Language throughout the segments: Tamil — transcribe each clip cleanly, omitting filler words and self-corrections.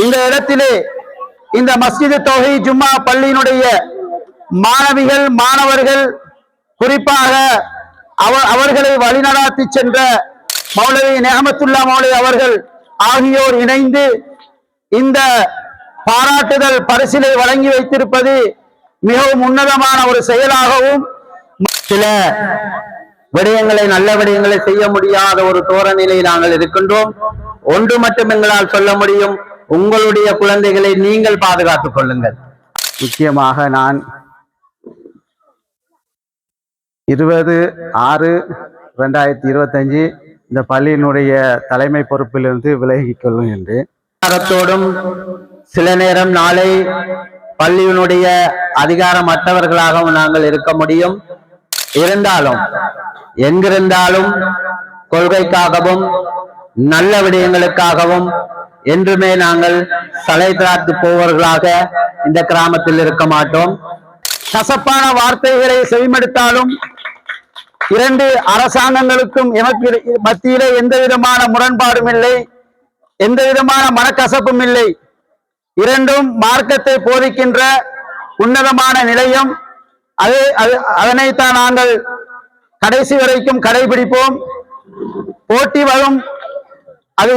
இந்த இடத்திலே இந்த மஸ்ஜித் தௌஹீத் ஜும்மா பள்ளியினுடைய மாணவிகள் மாணவர்கள் குறிப்பாக அவர்களை வழிநடாத்தி சென்ற மௌலவி நிஅமத்துல்லா மௌலவி அவர்கள் ஆகியோர் இணைந்து இந்த பாராட்டுதல் பரிசிலை வழங்கி வைத்திருப்பது மிகவும் உன்னதமான ஒரு செயலாகவும், சில விடயங்களை நல்ல விடயங்களை செய்ய முடியாத ஒரு தோரணிலை நாங்கள் இருக்கின்றோம். ஒன்று மட்டும் எங்களால் சொல்ல முடியும், உங்களுடைய குழந்தைகளை நீங்கள் பாதுகாத்துக் கொள்ளுங்கள். முக்கியமாக நான் 20/6/2025 இந்த பள்ளியினுடைய தலைமை பொறுப்பிலிருந்து விலகிக் கொள்கின்றேன். சில நேரம் நாளை பள்ளியினுடைய அதிகாரமற்றவர்களாகவும் நாங்கள் இருக்க முடியும். இருந்தாலும் எங்கிருந்தாலும் கொள்கைக்காகவும் நல்ல விடயங்களுக்காகவும் என்றுமே நாங்கள் சலைதாத்து போவர்களாக இந்த கிராமத்தில் இருக்க மாட்டோம். கசப்பான வார்த்தைகளை செவிமடுத்தாலும் இரண்டு அரசாங்கங்களுக்கும் எமக்கு மத்தியிலே எந்த விதமான முரண்பாடும் இல்லை, எந்த விதமான மனக்கசப்பும் இல்லை. இரண்டும் மார்க்கத்தை போதிக்கின்ற உன்னதமான நிலையம். அதனைத்தான் நாங்கள் கடைசி வரைக்கும் கடைபிடிப்போம். போட்டி வரும், அது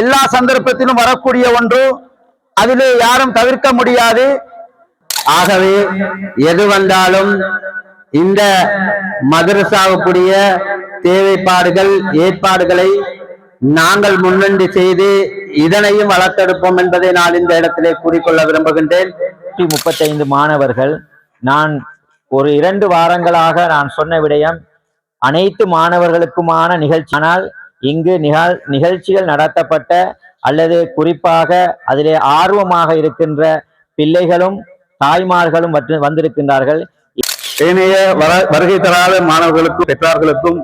எல்லா சந்தர்ப்பத்திலும் வரக்கூடிய ஒன்று, அதிலே யாரும் தவிர்க்க முடியாது. ஆகவே எது வந்தாலும் இந்த மதரசாவுக்குரிய தேவைப்பாடுகள் ஏற்பாடுகளை நாங்கள் முன்னின்று செய்து இதனையும் வளர்த்தெடுப்போம் என்பதை நான் இந்த இடத்திலே கூறிக்கொள்ள விரும்புகின்றேன். 35 மாணவர்கள். நான் ஒரு 2 வாரங்களாக நான் சொன்ன விடயம் அனைத்து மாணவர்களுக்குமான நிகழ்ச்சி. ஆனால் இங்கு நிகழ்ச்சிகள் நடத்தப்பட்ட அல்லது குறிப்பாக அதிலே ஆர்வமாக இருக்கின்ற பிள்ளைகளும் தாய்மார்களும் வந்திருக்கின்றார்கள். ஏனைய வருகை தராத மாணவர்களுக்கும் பெற்றார்களுக்கும்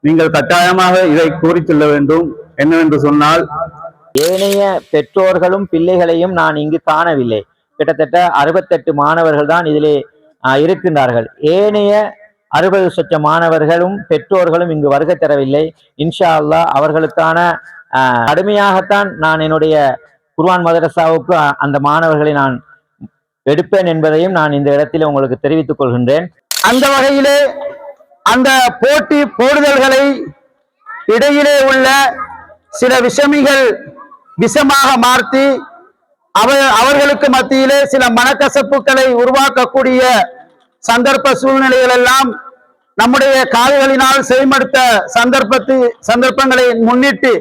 நீங்கள் கட்டாயமாக இதை கூறி செல்ல வேண்டும். என்னவென்று சொன்னால், ஏனைய பெற்றோர்களும் பிள்ளைகளையும் நான் இங்கு காணவில்லை. கிட்டத்தட்ட 68 மாணவர்கள் தான் இதிலே இருக்கின்றார்கள். ஏனைய 60 லட்சம் மாணவர்களும் பெற்றோர்களும் இங்கு வருகை தரவில்லை. இன்ஷா அல்லாஹ் அவர்களுக்கான கடுமையாகத்தான் நான் என்னுடைய குர்ஆன் மதரசாவுக்கு அந்த மாணவர்களை நான் எடுப்பேன் என்பதையும் நான் இந்த இடத்தில் உங்களுக்கு தெரிவித்துக் கொள்கின்றேன். அந்த வகையிலே அந்த போட்டி போடுதல்களை இடையிலே உள்ள சில விஷமிகள் விஷமாக மாற்றி அவர்களுக்கு மத்தியிலே சில மனக்கசப்புகளை உருவாக்கக்கூடிய சந்தர்ப்ப சூழ்நிலைகள் எல்லாம் நம்முடைய காதுகளினால் செய்மடுத்த சந்தர்ப்பங்களை முன்னிட்டு,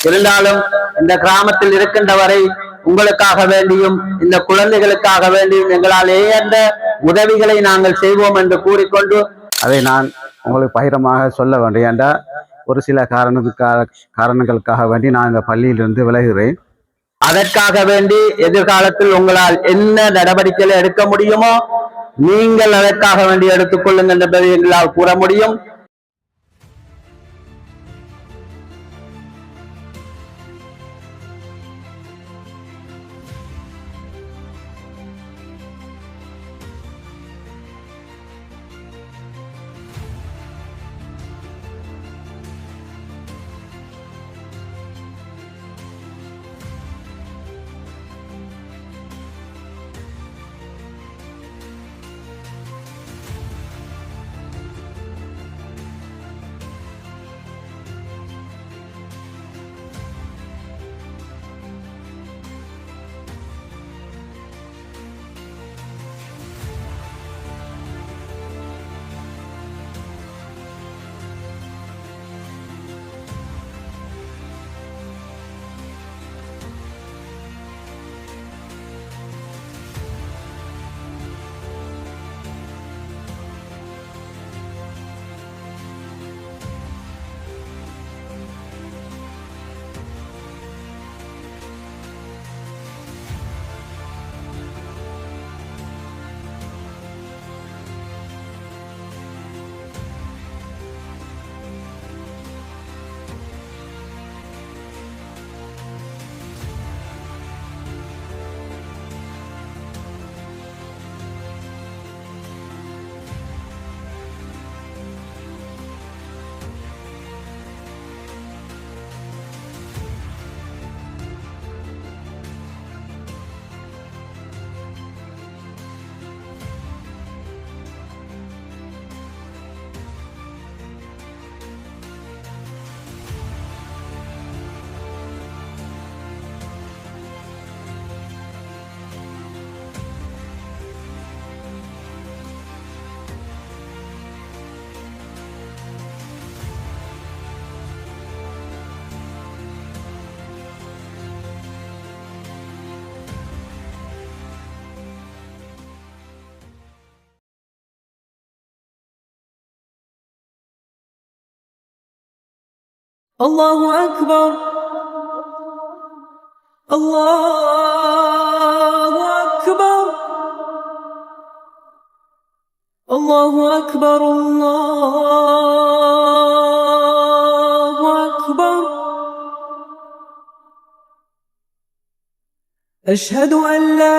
இருந்தாலும் இந்த கிராமத்தில் இருக்கின்ற வரை உங்களுக்காக வேண்டியும் இந்த குழந்தைகளுக்காக வேண்டியும் எங்களால் ஏந்த உதவிகளை நாங்கள் செய்வோம் என்று கூறிக்கொண்டு அதை நான் உங்களுக்கு பகிரமாக சொல்ல வேண்டும். என்றால் ஒரு சில காரணங்களுக்காக வேண்டி நான் இந்த பள்ளியிலிருந்து விலகுகிறேன். அதற்காக வேண்டி எதிர்காலத்தில் உங்களால் என்ன நடவடிக்கைகளை எடுக்க முடியுமோ நீங்கள் அதற்காக வேண்டி எடுத்துக்கொள்ளுங்கள் என்பதை எங்களால் கூற முடியும். الله أكبر الله أكبر الله أكبر الله أكبر أشهد أن لا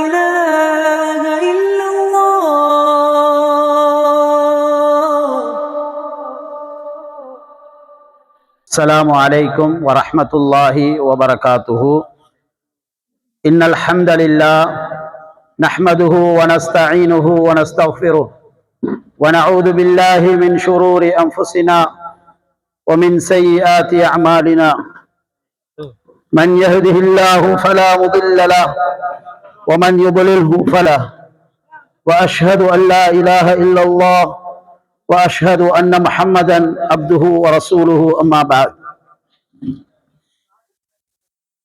إله إلا الله. السلام عليكم ورحمة الله وبركاته. إن الحمد لله نحمده ونستعينه ونستغفره ونعوذ بالله من شرور أنفسنا ومن سيئات أعمالنا. من يهده الله فلا مضل له ومن يضلله فلا. وأشهد أن لا إله إلا الله وأشهد أن محمدا عبده ورسوله. أما بعد.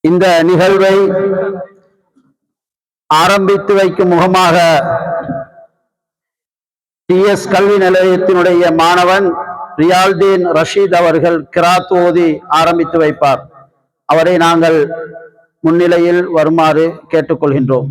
இந்த நிகழ்வை ஆரம்பித்து வைக்கும் முகமாக TS கல்வி நிலையத்தினுடைய மாணவன் ரியால்தீன் ரஷீத் அவர்கள் கிராத் ஓதி ஆரம்பித்து வைப்பார். அவரை நாங்கள் முன்னிலையில் வருமாறு கேட்டுக்கொள்கின்றோம்.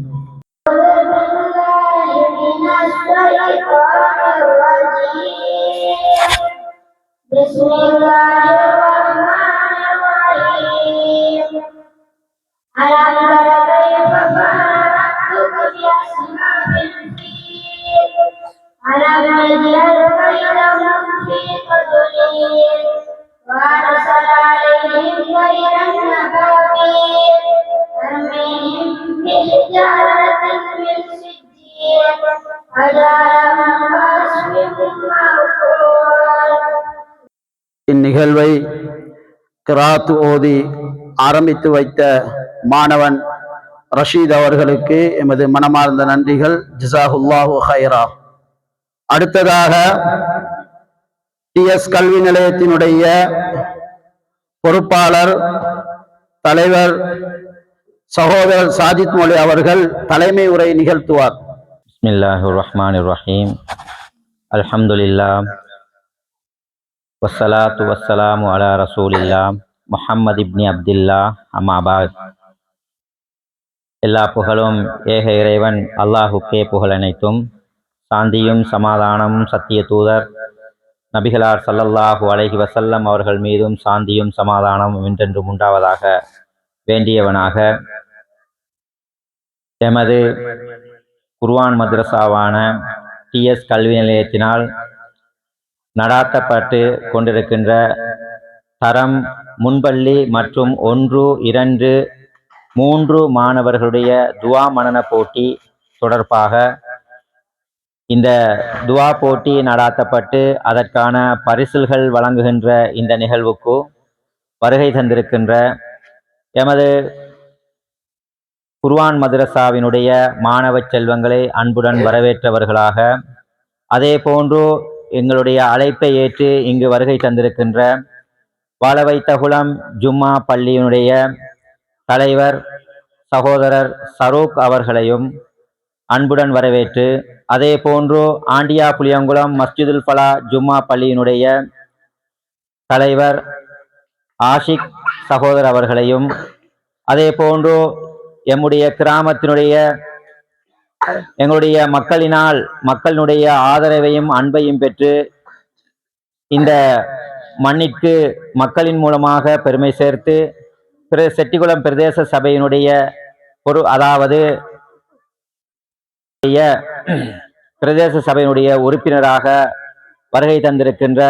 ألم تر كيف فعل ربك بأصحاب الفيل ألم يجعل كيدهم في تضليل وأرسل عليهم طيرا أبابيل ترميهم بحجارة من سجيل فجعلهم كعصف مأكول. இந்நிகழ்வை கிராத் ஓதி ஆரம்பித்து வைத்த மாணவன் ரஷீத் அவர்களுக்கு எமது மனமார்ந்த நன்றிகள். ஜஸாஹுல்லாஹு ஹைரா. அடுத்ததாக TS கல்வி நிலையத்தினுடைய பொறுப்பாளர் தலைவர் சகோதரர் சாஜித் மொழி அவர்கள் தலைமை உரை நிகழ்த்துவார். பிஸ்மில்லாஹிர் ரஹ்மானிர் ரஹீம். அல்ஹம்துலில்லாஹ் வஸ்ஸலாத்து வஸ்ஸலாமு அலா ரசூலில்லாஹ் முஹம்மது இப்னி அப்துல்லா. அம்மாபாத். எல்லா புகழும் ஏக இறைவன் அல்லாஹுக்கே புகழ் அனைத்தும். சாந்தியும் சமாதானமும் சத்திய தூதர் நபிகளார் ஸல்லல்லாஹு அலைஹி வஸல்லம் அவர்கள் மீதும் சாந்தியும் சமாதானமும் என்றென்றும் உண்டாவதாக வேண்டியவனாக எமது குர்ஆன் மദ്രസാவான TS கல்வி நிலையத்தினால் நடாத்தப்பட்டு கொண்டிருக்கின்ற தரம் முன்பள்ளி மற்றும் 1, 2, 3 மாணவர்களுடைய துவா மனன போட்டி தொடர்பாக இந்த துவா போட்டி நடாத்தப்பட்டு அதற்கான பரிசில்கள் வழங்குகின்ற இந்த நிகழ்வுக்கு வருகை தந்திருக்கின்ற எமது குர்ஆன் மദ്രസാவினுடைய மாணவ செல்வங்களை அன்புடன் வரவேற்றவர்களாக, அதே போன்று எங்களுடைய அழைப்பை ஏற்று இங்கு வருகை தந்திருக்கின்ற வாழவைத்தகுளம் ஜும்மா பள்ளியினுடைய தலைவர் சகோதரர் சரூக் அவர்களையும் அன்புடன் வரவேற்று, அதே போன்று ஆண்டியா புளியங்குளம் மஸ்ஜிதுல் ஃபலா ஜும்மா பள்ளியினுடைய தலைவர் ஆஷிக் சகோதரர் அவர்களையும், அதே போன்று எம்முடைய கிராமத்தினுடைய எங்களுடைய மக்களினுடைய ஆதரவையும் அன்பையும் பெற்று இந்த மண்ணிற்கு மக்களின் மூலமாக பெருமை சேர்த்து செட்டிகுளம் பிரதேச சபையினுடைய அதாவது பிரதேச சபையினுடைய உறுப்பினராக வருகை தந்திருக்கின்ற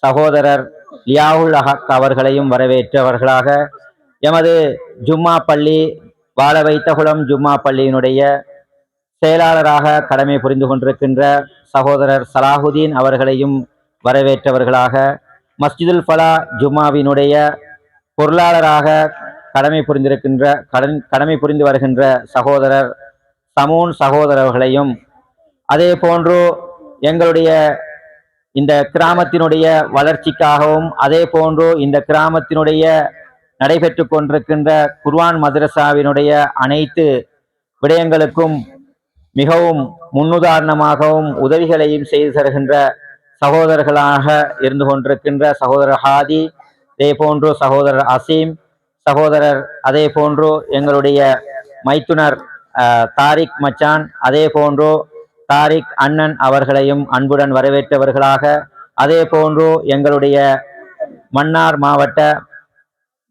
சகோதரர் லியாவுல் ஹக் அவர்களையும் வரவேற்றவர்களாக எமது ஜும்மா பள்ளி வாழவைத்தகுளம் ஜும்மா பள்ளியினுடைய செயலாளராக கடமை புரிந்து கொண்டிருக்கின்ற சகோதரர் சலாஹுதீன் அவர்களையும் வரவேற்றவர்களாக, மஸ்ஜிதுல் ஃபலா ஜும்மாவினுடைய பொருளாளராக கடமை புரிந்து வருகின்ற சகோதரர் சமூன் சகோதரர்களையும், அதே போன்று எங்களுடைய இந்த கிராமத்தினுடைய வளர்ச்சிக்காகவும், அதே போன்று இந்த கிராமத்தினுடைய நடைபெற்று கொண்டிருக்கின்ற குர்ஆன் மദ്രസാவினுடைய அனைத்து விடயங்களுக்கும் மிகவும் முன்னுதாரணமாகவும் உதவிகளையும் செய்து தருகின்ற சகோதரர்களாக இருந்து கொண்டிருக்கின்ற சகோதரர் ஹாதி, அதே போன்று சகோதரர் அசீம் சகோதரர், அதே போன்று எங்களுடைய மைத்துனர் தாரிக் மச்சான், அதே போன்று தாரிக் அண்ணன் அவர்களையும் அன்புடன் வரவேற்றவர்களாக, அதே போன்று எங்களுடைய மன்னார் மாவட்ட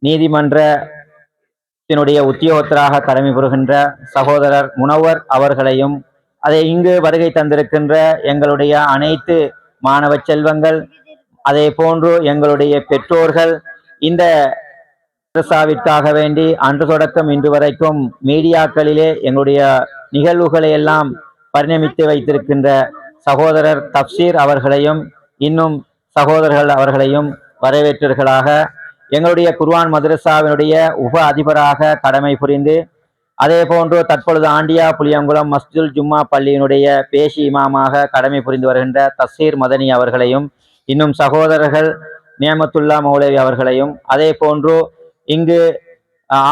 நீதிமன்றத்தினுடைய உத்தியோகத்தராக கடமை புரிகின்ற சகோதரர் முனவர் அவர்களையும், அதை இங்கு வருகை தந்திருக்கின்ற எங்களுடைய அனைத்து மாணவ செல்வங்கள், அதே போன்று எங்களுடைய பெற்றோர்கள், இந்த மதரசாவிற்காக வேண்டி அன்று தொடக்கம் இன்று வரைக்கும் மீடியாக்களிலே எங்களுடைய நிகழ்வுகளை எல்லாம் பரிணமித்து வைத்திருக்கின்ற சகோதரர் தப்சீர் அவர்களையும் இன்னும் சகோதரர்கள் அவர்களையும் வரவேற்றர்களாக, எங்களுடைய குர்ஆன் மதரசாவினுடைய உப அதிபராக கடமை புரிந்து, அதே போன்று தற்பொழுது ஆண்டியா புளியங்குளம் மஸ்ஜிதுல் ஜும்மா பள்ளியினுடைய பேஷி இமாமாக கடமை புரிந்து வருகின்ற தஸ்ஸீர் மதனி அவர்களையும், இன்னும் சகோதரர்கள் நியமத்துல்லா மௌலவி அவர்களையும், அதே போன்று இங்கு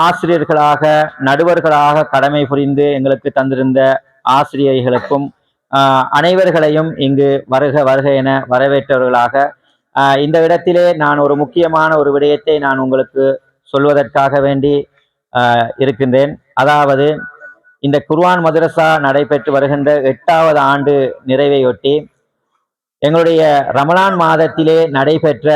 ஆசிரியர்களாக நடுவர்களாக கடமை புரிந்து எங்களுக்கு தந்திருந்த ஆசிரியர்களுக்கும் அனைவர்களையும் இங்கு வருக வருக என வரவேற்றவர்களாக, இந்த இடத்திலே நான் ஒரு முக்கியமான ஒரு விடயத்தை நான் உங்களுக்கு சொல்வதற்காக வேண்டி இருக்கின்றேன். அதாவது, இந்த குர்ஆன் மதரசா நடைபெற்று வருகின்ற 8வது ஆண்டு நிறைவையொட்டி எங்களுடைய ரமலான் மாதத்திலே நடைபெற்ற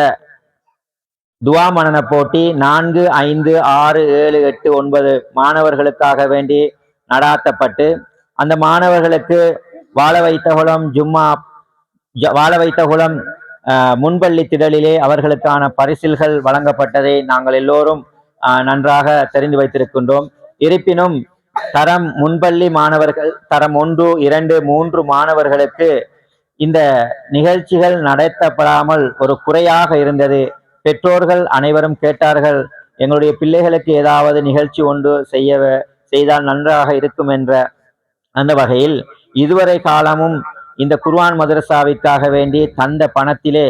துவா மனன போட்டி 4, 5, 6, 7, 8, 9 மாணவர்களுக்காக வேண்டி நடாத்தப்பட்டு, அந்த மாணவர்களுக்கு வாழ வைத்த குளம் முன்பள்ளி திடலிலே அவர்களுக்கான பரிசில்கள் வழங்கப்பட்டதை நாங்கள் எல்லோரும் நன்றாக தெரிந்து வைத்திருக்கின்றோம். இருப்பினும் தரம் முன்பள்ளி மாணவர்கள், தரம் 1, 2, 3 மாணவர்களுக்கு இந்த நிகழ்ச்சிகள் நடத்தப்படாமல் ஒரு குறையாக இருந்தது. பெற்றோர்கள் அனைவரும் கேட்டார்கள், எங்களுடைய பிள்ளைகளுக்கு ஏதாவது நிகழ்ச்சி ஒன்று செய்தால் நன்றாக இருக்கும் என்ற அந்த வகையில் இதுவரை காலமும் இந்த குர்ஆன் மதரசாவிற்காக வேண்டி தந்த பணத்திலே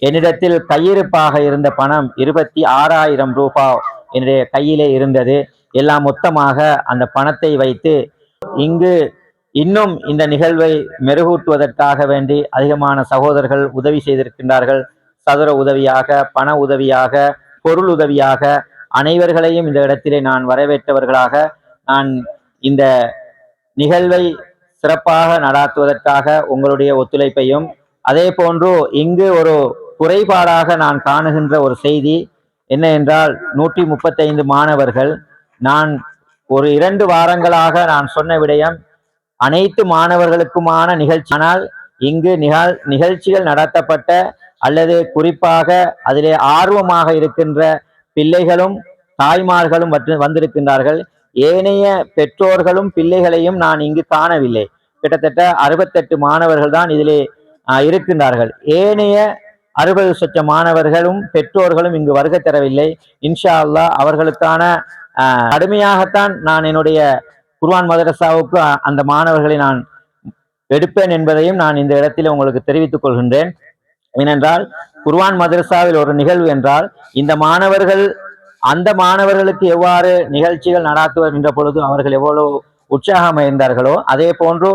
என்னிடத்தில் கையிருப்பாக இருந்த பணம் 26,000 ரூபாய் என்னுடைய கையிலே இருந்தது. எல்லாம் மொத்தமாக அந்த பணத்தை வைத்து இங்கு இன்னும் இந்த நிகழ்வை மெருகூட்டுவதற்காக வேண்டி அதிகமான சகோதரர்கள் உதவி செய்திருக்கின்றார்கள். சதுர உதவியாக, பண உதவியாக, பொருள் உதவியாக அனைவர்களையும் இந்த இடத்திலே நான் வரவேற்றவர்களாக, நான் இந்த நிகழ்வை சிறப்பாக நடாத்துவதற்காக உங்களுடைய ஒத்துழைப்பையும், அதே போன்று இங்கு ஒரு குறைபாடாக நான் காணுகின்ற ஒரு செய்தி என்ன என்றால், 135 மாணவர்கள், நான் ஒரு 2 வாரங்களாக நான் சொன்ன விடயம் அனைத்து மாணவர்களுக்குமான நிகழ்ச்சி. ஆனால் இங்கு நிகழ்ச்சிகள் நடத்தப்பட்ட அல்லது குறிப்பாக அதிலே ஆர்வமாக இருக்கின்ற பிள்ளைகளும் தாய்மார்களும் வந்திருக்கின்றார்கள். ஏனைய பெற்றோர்களும் பிள்ளைகளையும் நான் இங்கு காணவில்லை. கிட்டத்தட்ட 68 மாணவர்கள் தான் இதிலே இருக்கின்றார்கள். ஏனைய 60 சொச்ச மாணவர்களும் பெற்றோர்களும் இங்கு வருகை தரவில்லை. இன்ஷா அல்லாஹ் அவர்களுக்கான கடுமையாகத்தான் நான் என்னுடைய குர்ஆன் மதரசாவுக்கு அந்த மாணவர்களை நான் எடுப்பேன் என்பதையும் நான் இந்த இடத்தில் உங்களுக்கு தெரிவித்துக் கொள்கின்றேன். ஏனென்றால் குர்ஆன் மதரசாவில் ஒரு நிகழ்வு என்றால் இந்த மாணவர்கள் அந்த மாணவர்களுக்கு எவ்வாறு நிகழ்ச்சிகள் நடாத்துகின்ற பொழுது அவர்கள் எவ்வளவு உற்சாகம் இருந்தார்களோ, அதே போன்று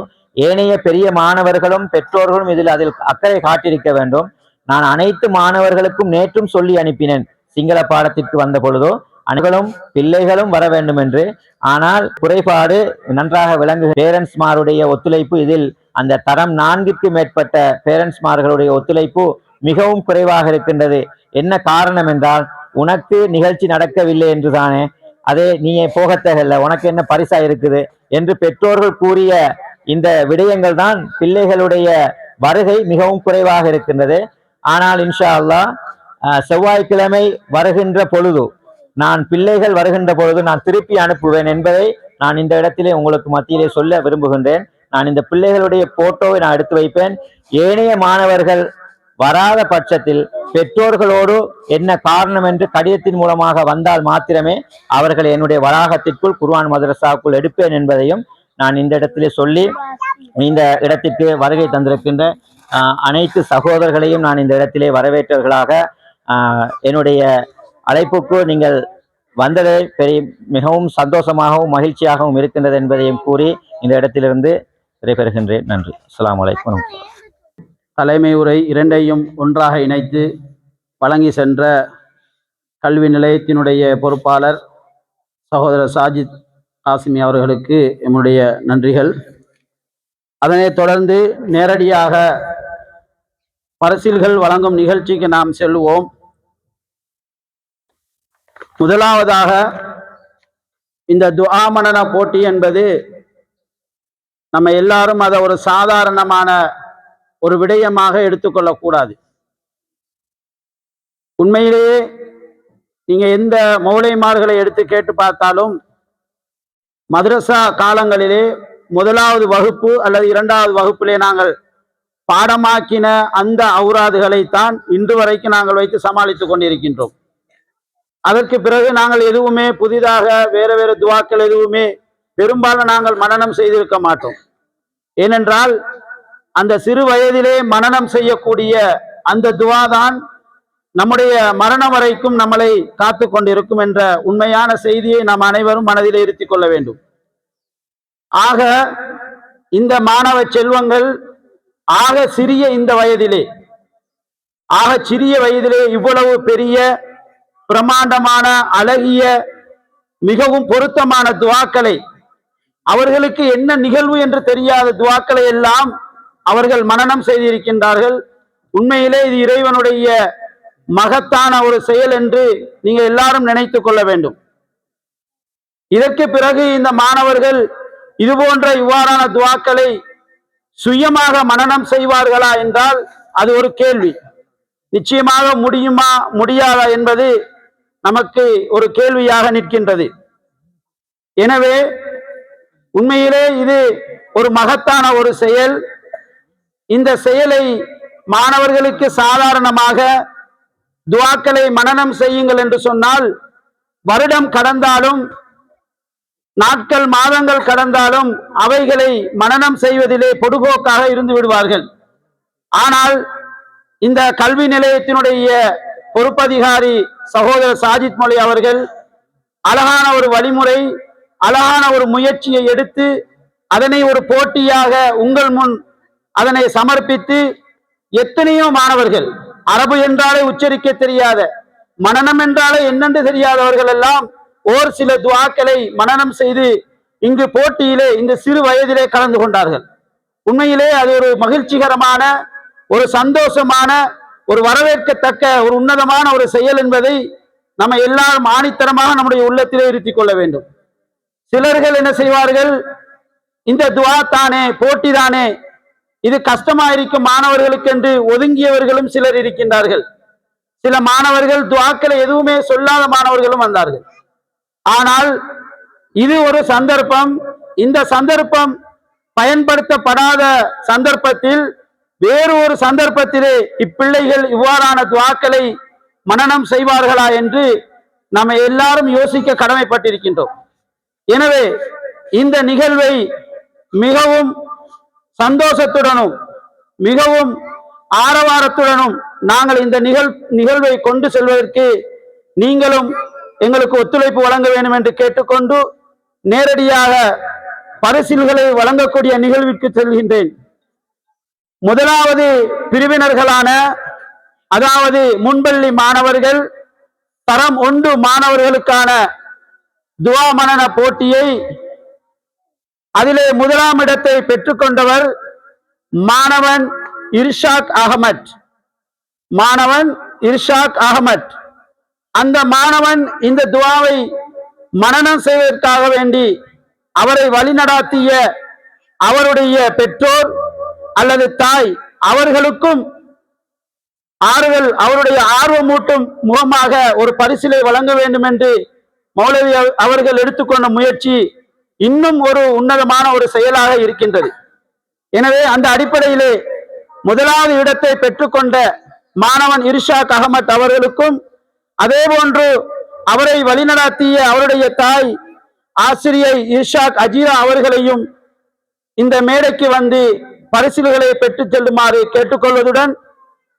ஏனைய பெரிய மாணவர்களும் பெற்றோர்களும் அதில் அக்கறை காட்டியிருக்க வேண்டும். நான் அனைத்து மாணவர்களுக்கும் நேற்றும் சொல்லி அனுப்பினேன், சிங்கள பாடத்திற்கு வந்த பொழுதோ அனைவரும் பிள்ளைகளும் வர வேண்டும் என்று. ஆனால் குறைபாடு நன்றாக விளங்கு பேரண்ட்ஸ்மாருடைய ஒத்துழைப்பு, இதில் அந்த தரம் 4க்கு மேற்பட்ட பேரண்ட்ஸ்மார்களுடைய ஒத்துழைப்பு மிகவும் குறைவாக இருக்கின்றது. என்ன காரணம் என்றால், உனக்கு நிகழ்ச்சி நடக்கவில்லை என்று தானே, அதே நீ போக தேவையில்லை, உனக்கு என்ன பரிசா இருக்குது என்று பெற்றோர்கள் கூறிய இந்த விடயங்கள் தான் பிள்ளைகளுடைய வருகை மிகவும் குறைவாக இருக்கின்றது. ஆனால் இன்ஷா அல்லாஹ் செவ்வாய்க்கிழமை வருகின்ற பொழுது, நான் பிள்ளைகள் வருகின்ற பொழுது நான் திருப்பி அனுப்புவேன் என்பதை நான் இந்த இடத்திலே உங்களுக்கு மத்தியிலே சொல்ல விரும்புகின்றேன். நான் இந்த பிள்ளைகளுடைய போட்டோவை நான் எடுத்து வைப்பேன். ஏனைய மாணவர்கள் வராத பட்சத்தில் பெற்றோர்களோடு என்ன காரணம் என்று கடிதத்தின் மூலமாக வந்தால் மாத்திரமே அவர்கள் என்னுடைய வளாகத்திற்குள் குர்ஆன் மதரசாவுக்குள் எடுப்பேன் என்பதையும் நான் இந்த இடத்திலே சொல்லி, இந்த இடத்திற்கு வருகை தந்திருக்கின்ற அனைத்து சகோதரர்களையும் நான் இந்த இடத்திலே வரவேற்றவர்களாக, என்னுடைய அழைப்புக்கு நீங்கள் வந்ததை மிகவும் சந்தோஷமாகவும் மகிழ்ச்சியாகவும் இருக்கின்றது என்பதையும் கூறி இந்த இடத்திலிருந்து விடைபெறுகின்றேன். நன்றி. அஸ்ஸலாமு அலைக்கும். தலைமை உரை இரண்டையும் ஒன்றாக இணைத்து வழங்கி சென்ற கல்வி நிலையத்தினுடைய பொறுப்பாளர் சகோதரர் சாஜித் காசிமி அவர்களுக்கு என்னுடைய நன்றிகள். அதனைத் தொடர்ந்து நேரடியாக பரிசில்கள் வழங்கும் நிகழ்ச்சிக்கு நாம் செல்வோம். முதலாவதாக இந்த துஆ மனன போட்டி என்பது நம்ம எல்லாரும் அதை ஒரு சாதாரணமான ஒரு விடயமாக எடுத்துக்கொள்ளக்கூடாது. உண்மையிலேயே நீங்க எந்த மௌலைமார்களை எடுத்து கேட்டு பார்த்தாலும் மதரசா காலங்களிலே முதலாவது வகுப்பு அல்லது இரண்டாவது வகுப்பிலே நாங்கள் பாடமாக்கின அந்த அவுராதுகளைத்தான் இன்று வரைக்கும் நாங்கள் வைத்து சமாளித்துக் கொண்டிருக்கின்றோம். அதற்கு பிறகு நாங்கள் எதுவுமே புதிதாக வேறு வேறு துவாக்கள் எதுவுமே பெரும்பாலும் நாங்கள் மனனம் செய்திருக்க மாட்டோம். ஏனென்றால் அந்த சிறு வயதிலே மனனம் செய்யக்கூடிய அந்த துவா தான் நம்முடைய மரணம் வரைக்கும் நம்மளை காத்து கொண்டிருக்கும் என்ற உண்மையான செய்தியை நாம் அனைவரும் மனதிலே இருத்திக் கொள்ள வேண்டும். ஆக இந்த மாணவ செல்வங்கள் ஆக சிறிய இந்த வயதிலே சிறிய வயதிலே இவ்வளவு பெரிய பிரமாண்டமான அழகிய மிகவும் பொருத்தமான துவாக்களை, அவர்களுக்கு என்ன நிகழ்வு என்று தெரியாத துவாக்களை எல்லாம் அவர்கள் மனனம் செய்திருக்கின்றார்கள். உண்மையிலே இது இறைவனுடைய மகத்தான ஒரு செயல் என்று நீங்க எல்லாரும் நினைத்து கொள்ள வேண்டும். இதற்கு பிறகு இந்த மாணவர்கள் இது போன்ற இவ்வாறான துவாக்களை சுயமாக மனனம் செய்வார்களா என்றால் அது ஒரு கேள்வி. நிச்சயமாக முடியுமா முடியாதா என்பது நமக்கு ஒரு கேள்வியாக நிற்கின்றது. எனவே உண்மையிலே இது ஒரு மகத்தான ஒரு செயல். இந்த செயலை மாணவர்களுக்கு சாதாரணமாக துஆக்களை மனனம் செய்யுங்கள் என்று சொன்னால் வருடம் கடந்தாலும் நாட்கள் மாதங்கள் கடந்தாலும் அவைகளை மனனம் செய்வதிலே பொடுபோக்காக இருந்து விடுவார்கள். ஆனால் இந்த கல்வி நிலையத்தினுடைய பொறுப்பதிகாரி சகோதரர் சாஜித் மொழி அவர்கள் அழகான ஒரு வழிமுறை, அழகான ஒரு முயற்சியை எடுத்து அதனை ஒரு போட்டியாக உங்கள் முன் அதனை சமர்ப்பித்து எத்தனையோ மாணவர்கள் அரபு என்றாலே உச்சரிக்க தெரியாத, மனனம் என்றாலே என்னென்று தெரியாதவர்கள் எல்லாம் ஓர் சில துஆக்களை மனனம் செய்து இங்கு போட்டியிலே இந்த சிறு வயதிலே கலந்து கொண்டார்கள். உண்மையிலே அது ஒரு மகிழ்ச்சிகரமான, ஒரு சந்தோஷமான, ஒரு வரவேற்கத்தக்க ஒரு உன்னதமான ஒரு செயல் என்பதை நம்ம எல்லாரும் ஆணித்தரமாக நம்முடைய உள்ளத்திலே இருத்திக் கொள்ள வேண்டும். சிலர்கள் என்ன செய்வார்கள், இந்த துஆ தானே, போட்டி தானே, இது கஷ்டமாயிருக்கும் மாணவர்களுக்கு என்று ஒதுங்கியவர்களும் சிலர் இருக்கின்றார்கள். சில மாணவர்கள் துஆக்களை எதுவுமே சொல்லாத மாணவர்களும் வந்தார்கள். ஆனால் இது ஒரு சந்தர்ப்பம். இந்த சந்தர்ப்பம் பயன்படுத்தப்படாத சந்தர்ப்பத்தில் வேறு ஒரு சந்தர்ப்பத்திலே இப்பிள்ளைகள் இவ்வாறான துஆக்களை மனனம் செய்வார்களா என்று நம்ம எல்லாரும் யோசிக்க கடமைப்பட்டிருக்கின்றோம். எனவே இந்த நிகழ்வை மிகவும் சந்தோஷத்துடனும் மிகவும் ஆரவாரத்துடனும் நாங்கள் இந்த நிகழ்வை கொண்டு செல்வதற்கு நீங்களும் எங்களுக்கு ஒத்துழைப்பு வழங்க வேண்டும் என்று கேட்டுக்கொண்டு நேரடியாக பரிசில்களை வழங்கக்கூடிய நிகழ்விற்கு செல்கின்றேன். முதலாவது பிரிவினர்களான, அதாவது முன்பள்ளி மாணவர்கள் தரம் 1 மாணவர்களுக்கான துஆ மனன போட்டியை அதிலே முதலாம் இடத்தை பெற்றுக்கொண்டவர் மாணவன் இர்ஷாக் அகமட். மாணவன் இர்ஷாக் அகமட் அந்த மாணவன் இந்த துஆவை மனனம் செய்வதற்காக வேண்டி அவரை வழிநடாத்திய அவருடைய பெற்றோர் அல்லது தாய் அவர்களுக்கும் ஆறுதல், அவருடைய ஆர்வமூட்டும் முகமாக ஒரு பரிசிலை வழங்க வேண்டும் என்று மௌலவி அவர்கள் எடுத்துக்கொண்ட முயற்சி இன்னும் ஒரு உன்னதமான ஒரு செயலாக இருக்கின்றது. எனவே அந்த அடிப்படையிலே முதலாவது இடத்தை பெற்றுக்கொண்ட மாணவன் இர்ஷாக் அகமட் அவர்களுக்கும், அதே போன்று அவரை வழிநடாத்திய அவருடைய தாய் ஆசிரியை இர்ஷாக் அஜீரா அவர்களையும் இந்த மேடைக்கு வந்து பரிசில்களை பெற்று செல்லுமாறு கேட்டுக்கொள்வதுடன்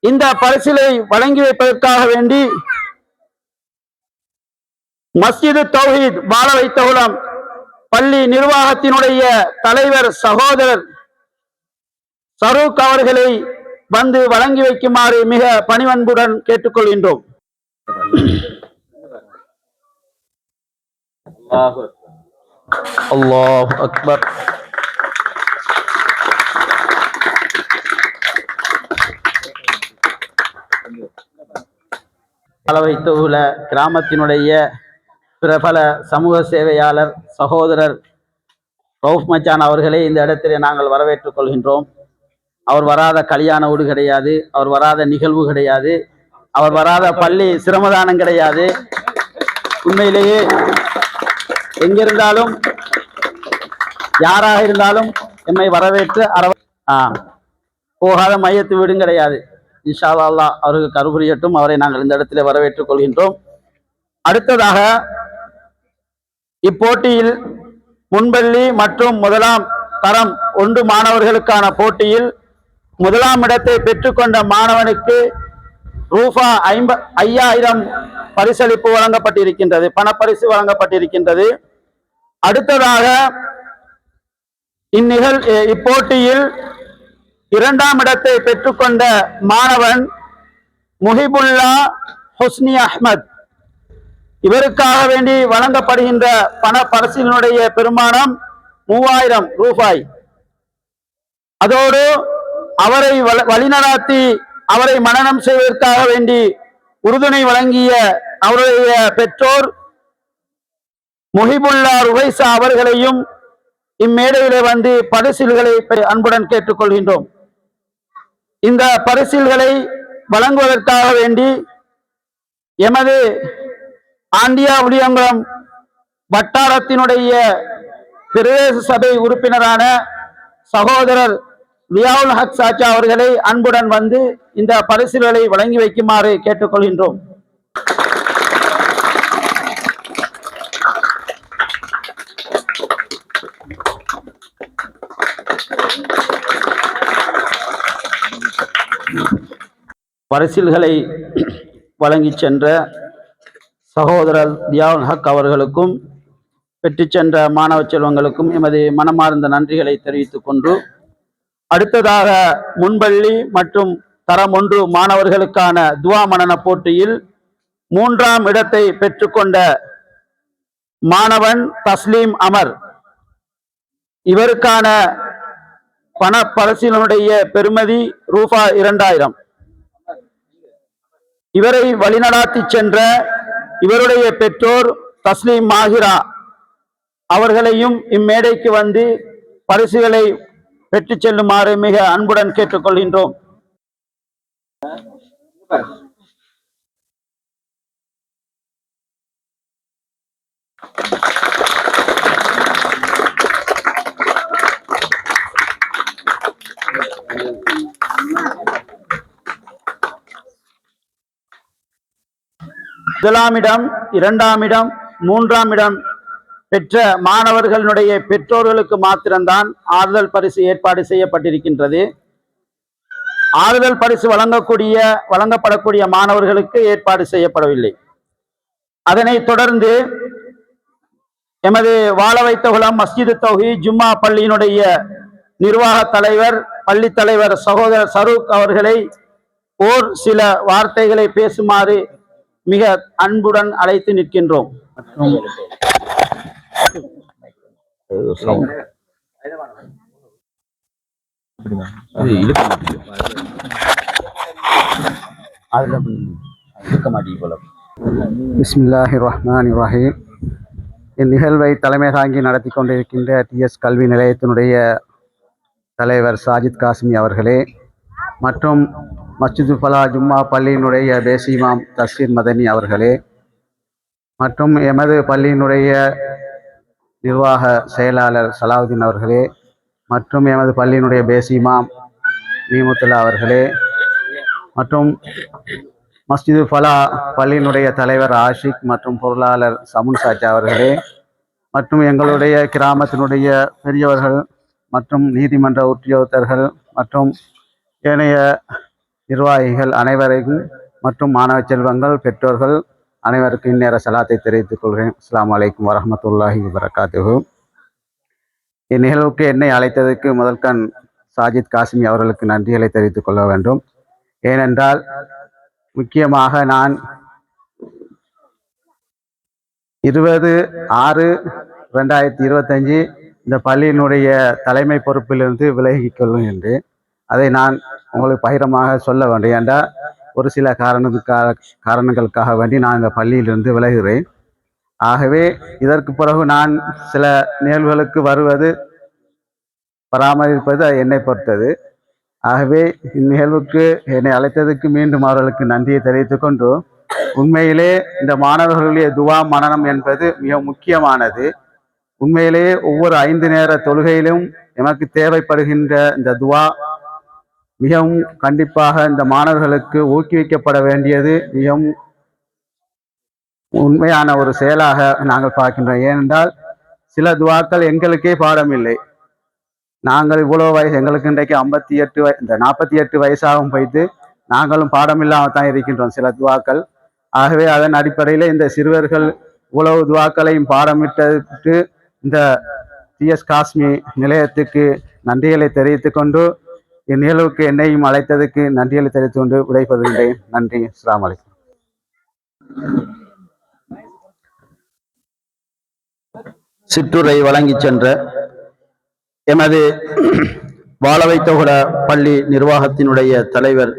இந்த பரிசிலை வழங்கி வைப்பதற்காக வேண்டி மஸ்ஜிது தௌஹீத் பாலவைத்தகுளம் பள்ளி நிர்வாகத்தினுடைய தலைவர் சகோதரர் சரூக் அவர்களை வந்து வழங்கி வைக்குமாறு மிக பணிவன்புடன் கேட்டுக்கொள்கின்றோம். அல்லாஹ் அக்பர். அளவைத்தூல கிராமத்தினுடைய பிரபல சமூக சேவையாளர் சகோதரர் ரவுஃப் மச்சான் அவர்களை இந்த இடத்திலே நாங்கள் வரவேற்றுக் கொள்கின்றோம். அவர் வராத கல்யாண வீடு கிடையாது, அவர் வராத நிகழ்வு கிடையாது, அவர் வராத பள்ளி சிரமதானம் கிடையாது. உண்மையிலேயே எங்கிருந்தாலும் யாராக இருந்தாலும் எம்மை வரவேற்று போகாத மையத்து வீடும் கிடையாது. இன்ஷா அல்லாஹ் அவருக்கு கருபுரியட்டும். அவரை நாங்கள் இந்த இடத்திலே வரவேற்றுக் கொள்கின்றோம். அடுத்ததாக இப்போட்டியில் முன்பள்ளி மற்றும் முதலாம் தரம் 1 மாணவர்களுக்கான போட்டியில் முதலாம் இடத்தை பெற்றுக்கொண்ட மாணவனுக்கு ரூபா 5000 பரிசளிப்பு வழங்கப்பட்டிருக்கின்றது, பணப்பரிசு வழங்கப்பட்டிருக்கின்றது. அடுத்ததாக இப்போட்டியில் 2ஆம் இடத்தை பெற்றுக்கொண்ட மாணவன் முஹிபுல்லா ஹுஸ்னி அஹ்மத். இவருக்காக வேண்டி வழங்கப்படுகின்ற பண பரிசினுடைய பெருமானம் 3000 ரூபாய். அதோடு அவரை வழிநடாத்தி அவரை மனனம் செய்வதற்காக வேண்டி உறுதுணை வழங்கிய அவருடைய பெற்றோர் முஹிபுல்லா ருவைசா அவர்களையும் இம்மேடையிலே வந்து பரிசில்களை அன்புடன் கேட்டுக்கொள்கின்றோம். இந்த பரிசில்களை வழங்குவதற்காக வேண்டி எமது ஆண்டியா உளியங்குளம் வட்டாரத்தினுடைய பிரதேச சபை உறுப்பினரான சகோதரர் லியாவுல் ஹக் சாச்சா அவர்களை அன்புடன் வந்து இந்த பரிசுகளை வழங்கி வைக்குமாறு கேட்டுக்கொள்கின்றோம். பரிசில்களை வழங்கி சென்ற சகோதரர் லியாவுல் ஹக் அவர்களுக்கும் பெற்று சென்ற மாணவ செல்வங்களுக்கும் எமது மனமார்ந்த நன்றிகளை தெரிவித்துக் கொண்டு, அடுத்ததாக முன்பள்ளி மற்றும் தரம் 1 மாணவர்களுக்கான துவா மனன போட்டியில் 3ஆம் இடத்தை பெற்றுக்கொண்ட மாணவன் தஸ்லீம் அமர். இவருக்கான பண பரிசினுடைய பெறுமதி ரூபா 2000. இவரை வழிநடாத்தி சென்ற இவருடைய பெற்றோர் தஸ்லீம் மாஹிரா அவர்களையும் இம்மேடைக்கு வந்து பரிசுகளை பெற்று செல்லுமாறு மிக அன்புடன் கேட்டுக்கொள்கின்றோம். முதலாம் இடம், 2ஆம் இடம், 3ஆம் இடம் பெற்ற மாணவர்களுடைய பெற்றோர்களுக்கு மாத்திரம்தான் ஆறுதல் பரிசு ஏற்பாடு செய்யப்பட்டிருக்கின்றது. ஆறுதல் பரிசு வழங்கப்படக்கூடிய மாணவர்களுக்கு ஏற்பாடு செய்யப்படவில்லை. அதனைத் தொடர்ந்து எமது வாழ வைத்த குளம் மஸ்ஜிது தௌஹீத் ஜும்மா பள்ளியினுடைய நிர்வாக தலைவர், பள்ளி தலைவர் சகோதரர் சரூக் அவர்களை சில வார்த்தைகளை பேசுமாறு மிக அன்புடன் அழைத்து நிற்கின்றோம். பிஸ்மில்லாஹிர் ரஹ்மானிர் ரஹீம். இந்நிகழ்வை தலைமை தாங்கி நடத்தி கொண்டிருக்கின்ற டிஎஸ் கல்வி நிலையத்தினுடைய தலைவர் சாஜித் காசிமி அவர்களே, மற்றும் மஸ்ஜிது ஃபலா ஜும்மா பள்ளியினுடைய பேசிமாம் தஸ்வீர் மதனி அவர்களே, மற்றும் எமது பள்ளியினுடைய நிர்வாக செயலாளர் சலாவுதீன் அவர்களே, மற்றும் எமது பள்ளியினுடைய பேசிமாம் மீமுத்துல்லா அவர்களே, மற்றும் மஸ்ஜிது ஃபலா பள்ளியினுடைய தலைவர் ஆஷிக் மற்றும் பொருளாளர் சமுன் சாச்சா அவர்களே, மற்றும் எங்களுடைய கிராமத்தினுடைய பெரியவர்கள் மற்றும் நீதிமன்ற உத்தியோகத்தர்கள் மற்றும் ஏனைய நிர்வாகிகள் அனைவரையும் மற்றும் மாணவ செல்வங்கள் பெற்றோர்கள் அனைவருக்கும் இந்நேர சலாத்தை தெரிவித்துக் கொள்கிறேன். அஸ்ஸலாமு அலைக்கும் வரஹ்மத்துல்லாஹி வபரகாத்துஹு. இந்நிகழ்வுக்கு என்னை அழைத்ததற்கு முதல்கண் சாஜித் காசிமி அவர்களுக்கு நன்றிகளை தெரிவித்துக் கொள்ள வேண்டும். ஏனென்றால் முக்கியமாக நான் 20/6/2025 இந்த பள்ளியினுடைய தலைமை பொறுப்பிலிருந்து விலகிக் கொள்கின்றேன். அதை நான் உங்களுக்கு பகிரமாக சொல்ல வேண்டும். ஏனென்றால் ஒரு சில காரணங்களுக்காக வேண்டி நான் இந்த பள்ளியிலிருந்து விலகுகிறேன். ஆகவே இதற்கு பிறகு நான் சில நிகழ்வுகளுக்கு வருவது பராமரிப்பது என்னை பொறுத்தது. ஆகவே இந்நிகழ்வுக்கு என்னை அழைத்ததுக்கு மீண்டும் அவர்களுக்கு நன்றியை தெரிவித்துக் கொண்டு, உண்மையிலே இந்த மாணவர்களுடைய துவா மனனம் என்பது மிக முக்கியமானது. உண்மையிலேயே ஒவ்வொரு 5 நேர தொழுகையிலும் எமக்கு தேவைப்படுகின்ற இந்த துவா மிகவும் கண்டிப்பாக இந்த மாணவர்களுக்கு ஊக்குவிக்கப்பட வேண்டியது மிகவும் உண்மையான ஒரு செயலாக நாங்கள் பார்க்கின்றோம். ஏனென்றால் சில துவாக்கள் எங்களுக்கே பாடம் இல்லை. நாங்கள் இவ்வளவு வயசு, எங்களுக்கு இன்றைக்கு 48 வயசாகவும் போய்த்து நாங்களும் பாடம் இல்லாமல் தான் இருக்கின்றோம் சில துவாக்கள். ஆகவே அதன் அடிப்படையில் இந்த சிறுவர்கள் இவ்வளவு துவாக்களையும் பாடமிட்டு இந்த TS காஸ்மி நிலையத்துக்கு நன்றிகளை தெரிவித்துக் கொண்டு, இந்நிகழ்வுக்கு என்னையும் அழைத்ததுக்கு நன்றிகளை தெரிவித்துக் கொண்டு விடைபெறுகின்றேன். நன்றி. அஸ்ஸலாமு அலைக்கும். சிற்றுரை வழங்கி சென்ற எமது வாழவைத்தோகுட பள்ளி நிர்வாகத்தினுடைய தலைவர்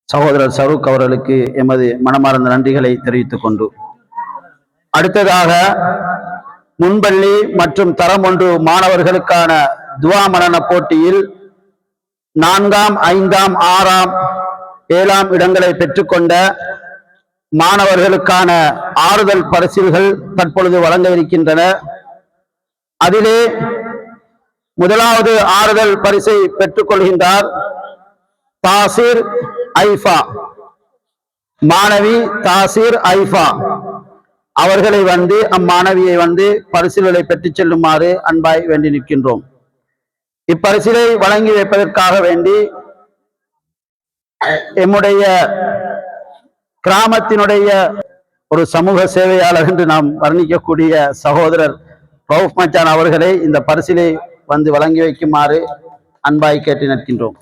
சகோதரர் சரூக் அவர்களுக்கு எமது மனமார்ந்த நன்றிகளை தெரிவித்துக் கொண்டு, அடுத்ததாக முன்பள்ளி மற்றும் தரம் 1 மாணவர்களுக்கான துவா மனன போட்டியில் 4ஆம் 5ஆம் 6ஆம் 7ஆம் இடங்களை பெற்றுக்கொண்ட மாணவர்களுக்கான ஆறுதல் பரிசில்கள் தற்பொழுது வழங்க இருக்கின்றன. அதிலே முதலாவது ஆறுதல் பரிசை பெற்றுக்கொள்கின்றார் தாசிர் ஐஃபா, மாணவி தாசிர் ஐஃபா அவர்களை அம்மாணவியை பரிசுகளை பெற்றுச் செல்லுமாறு அன்பாய் வேண்டி நிற்கின்றோம். இப்பரிசிலை வழங்கி வைப்பதற்காக வேண்டி எம்முடைய கிராமத்தினுடைய ஒரு சமூக சேவையாளர் என்று நாம் வர்ணிக்கக்கூடிய சகோதரர் ரவுஃப் மச்சான் அவர்களை இந்த பரிசிலை வழங்கி வைக்குமாறு அன்பாய் கேட்டு நிற்கின்றோம்.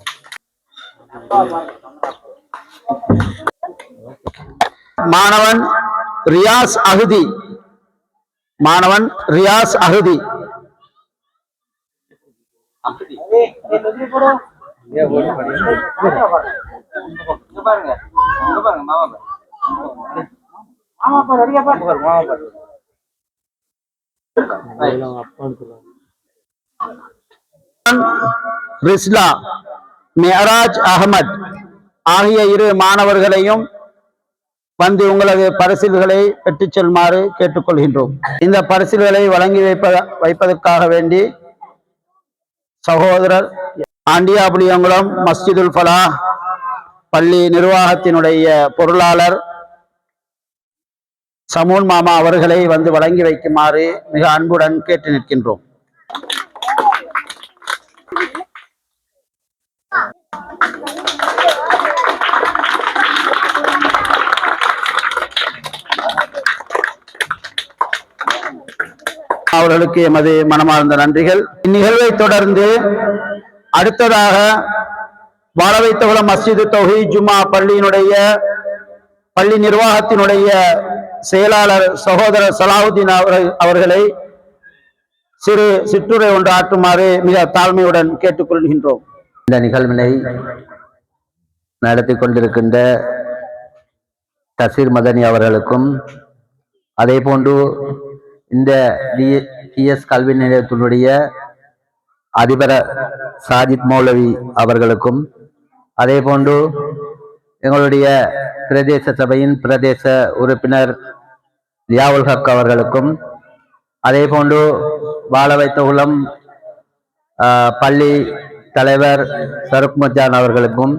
மாணவன் ரியாஸ் அஹ்தி, மாணவன் ரியாஸ் அஹ்தி. ரிஸ்லா மியராஜ் அகமது ஆகிய 2 மாணவர்களையும் உங்களது பரிசில்களை பெற்றுச் செல்லுமாறு கேட்டுக்கொள்கின்றோம். இந்த பரிசில்களை வழங்கி வைப்பதற்காக வேண்டி சகோதரர் ஆண்டியாபுளியங்குளம் மஸ்ஜிதுல் ஃபலா பள்ளி நிர்வாகத்தினுடைய பொருளாளர் சமூன் மாமா அவர்களை வழங்கி வைக்குமாறு மிக அன்புடன் கேட்டு நிற்கின்றோம். அவர்களுக்கு எமது மனமார்ந்த நன்றிகள். இந்நிகழ்வை தொடர்ந்து அடுத்ததாக வாழவைத்தகுளம் மஸ்ஜிது தௌஹீத் ஜும்மா பள்ளியினுடைய பள்ளி நிர்வாகத்தினுடைய செயலாளர் சகோதரர் சலாஹுதீன் அவர்களை சிற்றுரை ஒன்று ஆற்றுமாறு மிக தாழ்மையுடன் கேட்டுக்கொள்கின்றோம். இந்த நிகழ்வினை நடத்தி கொண்டிருக்கின்ற தசீர் மதனி அவர்களுக்கும், அதே போன்று இந்த TS கல்வி நிலையத்தினுடைய அதிபர் சாஜித் மௌலவி அவர்களுக்கும், அதே போன்று எங்களுடைய பிரதேச சபையின் பிரதேச உறுப்பினர் லியாவுல் ஹக் அவர்களுக்கும், அதே போன்று வாழவைத்தகுளம் பள்ளி தலைவர் சருக் மச்சான் அவர்களுக்கும்,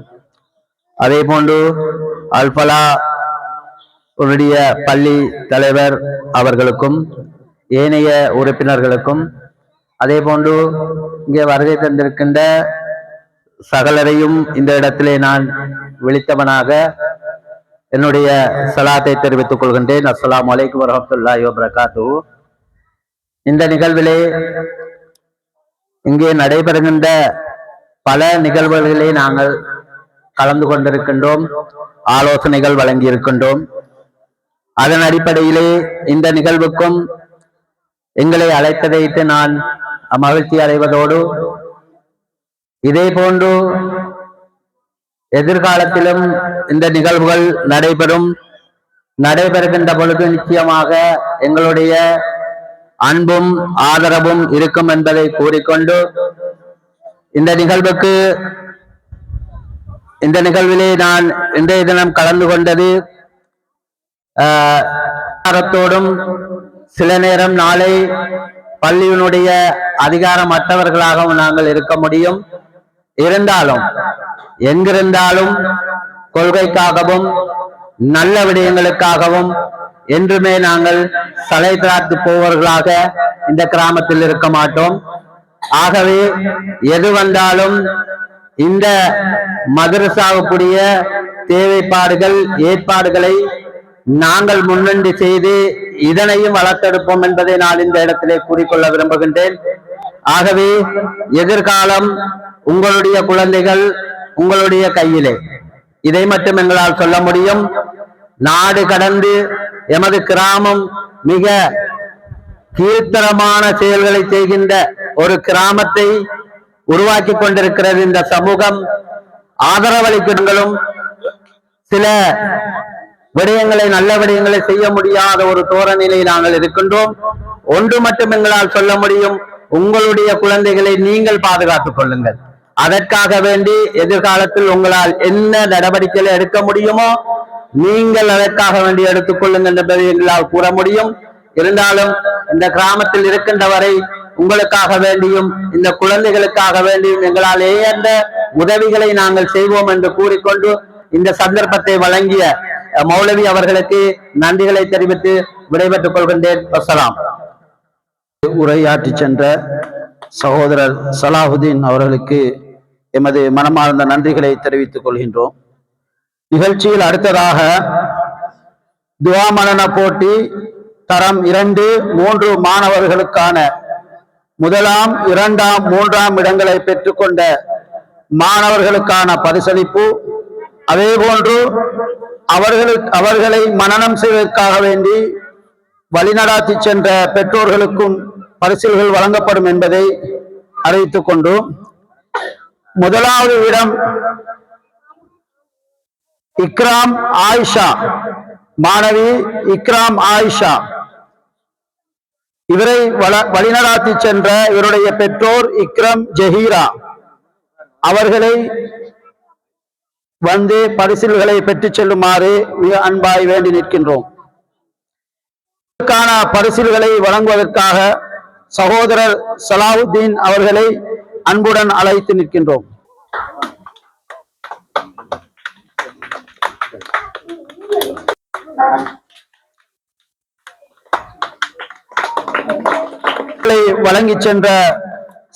அதே போன்று அல்பலா உடைய பள்ளி தலைவர் அவர்களுக்கும், ஏனைய உறுப்பினர்களுக்கும், அதே போன்று இங்கே வருகை தந்திருக்கின்ற சகலரையும் இந்த இடத்திலே நான் விழித்தவனாக என்னுடைய சலாத்தை தெரிவித்துக் கொள்கின்றேன். அஸ்ஸலாமு அலைக்கும் வரஹ்மத்துல்லாஹி வபரகாத்துஹு. இந்த நிகழ்விலே இங்கே நடைபெறுகின்ற பல நிகழ்வுகளிலே நாங்கள் கலந்து கொண்டிருக்கின்றோம், ஆலோசனைகள் வழங்கி இருக்கின்றோம். அதன் அடிப்படையிலே இந்த நிகழ்வுக்கும் எங்களை அழைத்ததையிட்டு நான் மகிழ்ச்சி அடைவதோடு, இதே போன்று எதிர்காலத்திலும் இந்த நிகழ்வுகள் நடைபெறுகின்ற பொழுது நிச்சயமாக எங்களுடைய அன்பும் ஆதரவும் இருக்கும் என்பதை கூறிக்கொண்டு, இந்த நிகழ்விலே நான் இன்றைய தினம் கலந்து கொண்டது சில நேரம் நாளை பள்ளியினுடைய அதிகாரமற்றவர்களாகவும் நாங்கள் இருக்க முடியும். இருந்தாலும் எங்கிருந்தாலும் கொள்கைக்காகவும் நல்ல விடயங்களுக்காகவும் என்றுமே நாங்கள் தலை தாழ்த்து போவர்களாக இந்த கிராமத்தில் இருக்க மாட்டோம். ஆகவே எது வந்தாலும் இந்த மதரசாவுக்குரிய தேவைப்பாடுகள் ஏற்பாடுகளை நாங்கள் முன்னின்று செய்து இதனையும் வளர்த்தெடுப்போம் என்பதை நான் இந்த இடத்திலே கூறிக்கொள்ள விரும்புகின்றேன். ஆகவே எதிர்காலம் உங்களுடைய குழந்தைகள் உங்களுடைய கையிலே, இதை மட்டும் எங்களால் சொல்ல முடியும். நாடு கடந்து எமது கிராமம் மிக கீழ்த்தரமான செயல்களை செய்கின்ற ஒரு கிராமத்தை உருவாக்கி கொண்டிருக்கிறது இந்த சமூகம். ஆதரவளிக்கிறங்களும் சில விடயங்களை, நல்ல விடயங்களை செய்ய முடியாத ஒரு தோரணையிலே நாங்கள் இருக்கின்றோம். ஒன்று மட்டும் எங்களால் சொல்ல முடியும், உங்களுடைய குழந்தைகளை நீங்கள் பாதுகாத்துக் கொள்ளுங்கள். அதற்காக வேண்டி எதிர்காலத்தில் உங்களால் என்ன நடவடிக்கைகளை எடுக்க முடியுமோ நீங்கள் அதற்காக வேண்டி எடுத்துக் கொள்ளுங்கள் என்பதை எங்களால் கூற முடியும். இருந்தாலும் இந்த கிராமத்தில் இருக்கின்ற வரை உங்களுக்காக வேண்டியும் இந்த குழந்தைகளுக்காக வேண்டியும் எங்களால் ஏந்த உதவிகளை நாங்கள் செய்வோம் என்று கூறிக்கொண்டு இந்த சந்தர்ப்பத்தை வழங்கிய மௌலவி அவர்களுக்கு நன்றிகளை தெரிவித்து விடைபெற்றுக் கொள்கின்றேன். அஸ்ஸலாம். உரையாற்றி சென்ற சகோதரர் சலாஹுதீன் அவர்களுக்கு எமது மனமார்ந்த நன்றிகளை தெரிவித்துக் கொள்கின்றோம். நிகழ்ச்சியில் அடுத்ததாக துவா மனன போட்டி தரம் 2, 3 மாணவர்களுக்கான 1ஆம், 2ஆம், 3ஆம் இடங்களை பெற்றுக்கொண்ட மாணவர்களுக்கான பரிசளிப்பு, அதே போன்று அவர்களை மனனம் செய்வதற்காக வேண்டி வழிநடாத்தி சென்ற பெற்றோர்களுக்கும் பரிசில்கள் வழங்கப்படும் என்பதை அறிவித்துக் கொண்டு, 1வது இடம் இக்ராம் ஆயிஷா, மாணவி இக்ராம் ஆயிஷா. இவரை வழிநடாத்தி சென்ற இவருடைய பெற்றோர் இக்ரம் ஜஹீரா அவர்களை வந்து பரிசில்களை பெற்றுச் செல்லுமாறு மிக அன்பாய் வேண்டி நிற்கின்றோம். பரிசில்களை வழங்குவதற்காக சகோதரர் சலாஹுதீன் அவர்களை அன்புடன் அழைத்து நிற்கின்றோம். வழங்கி சென்ற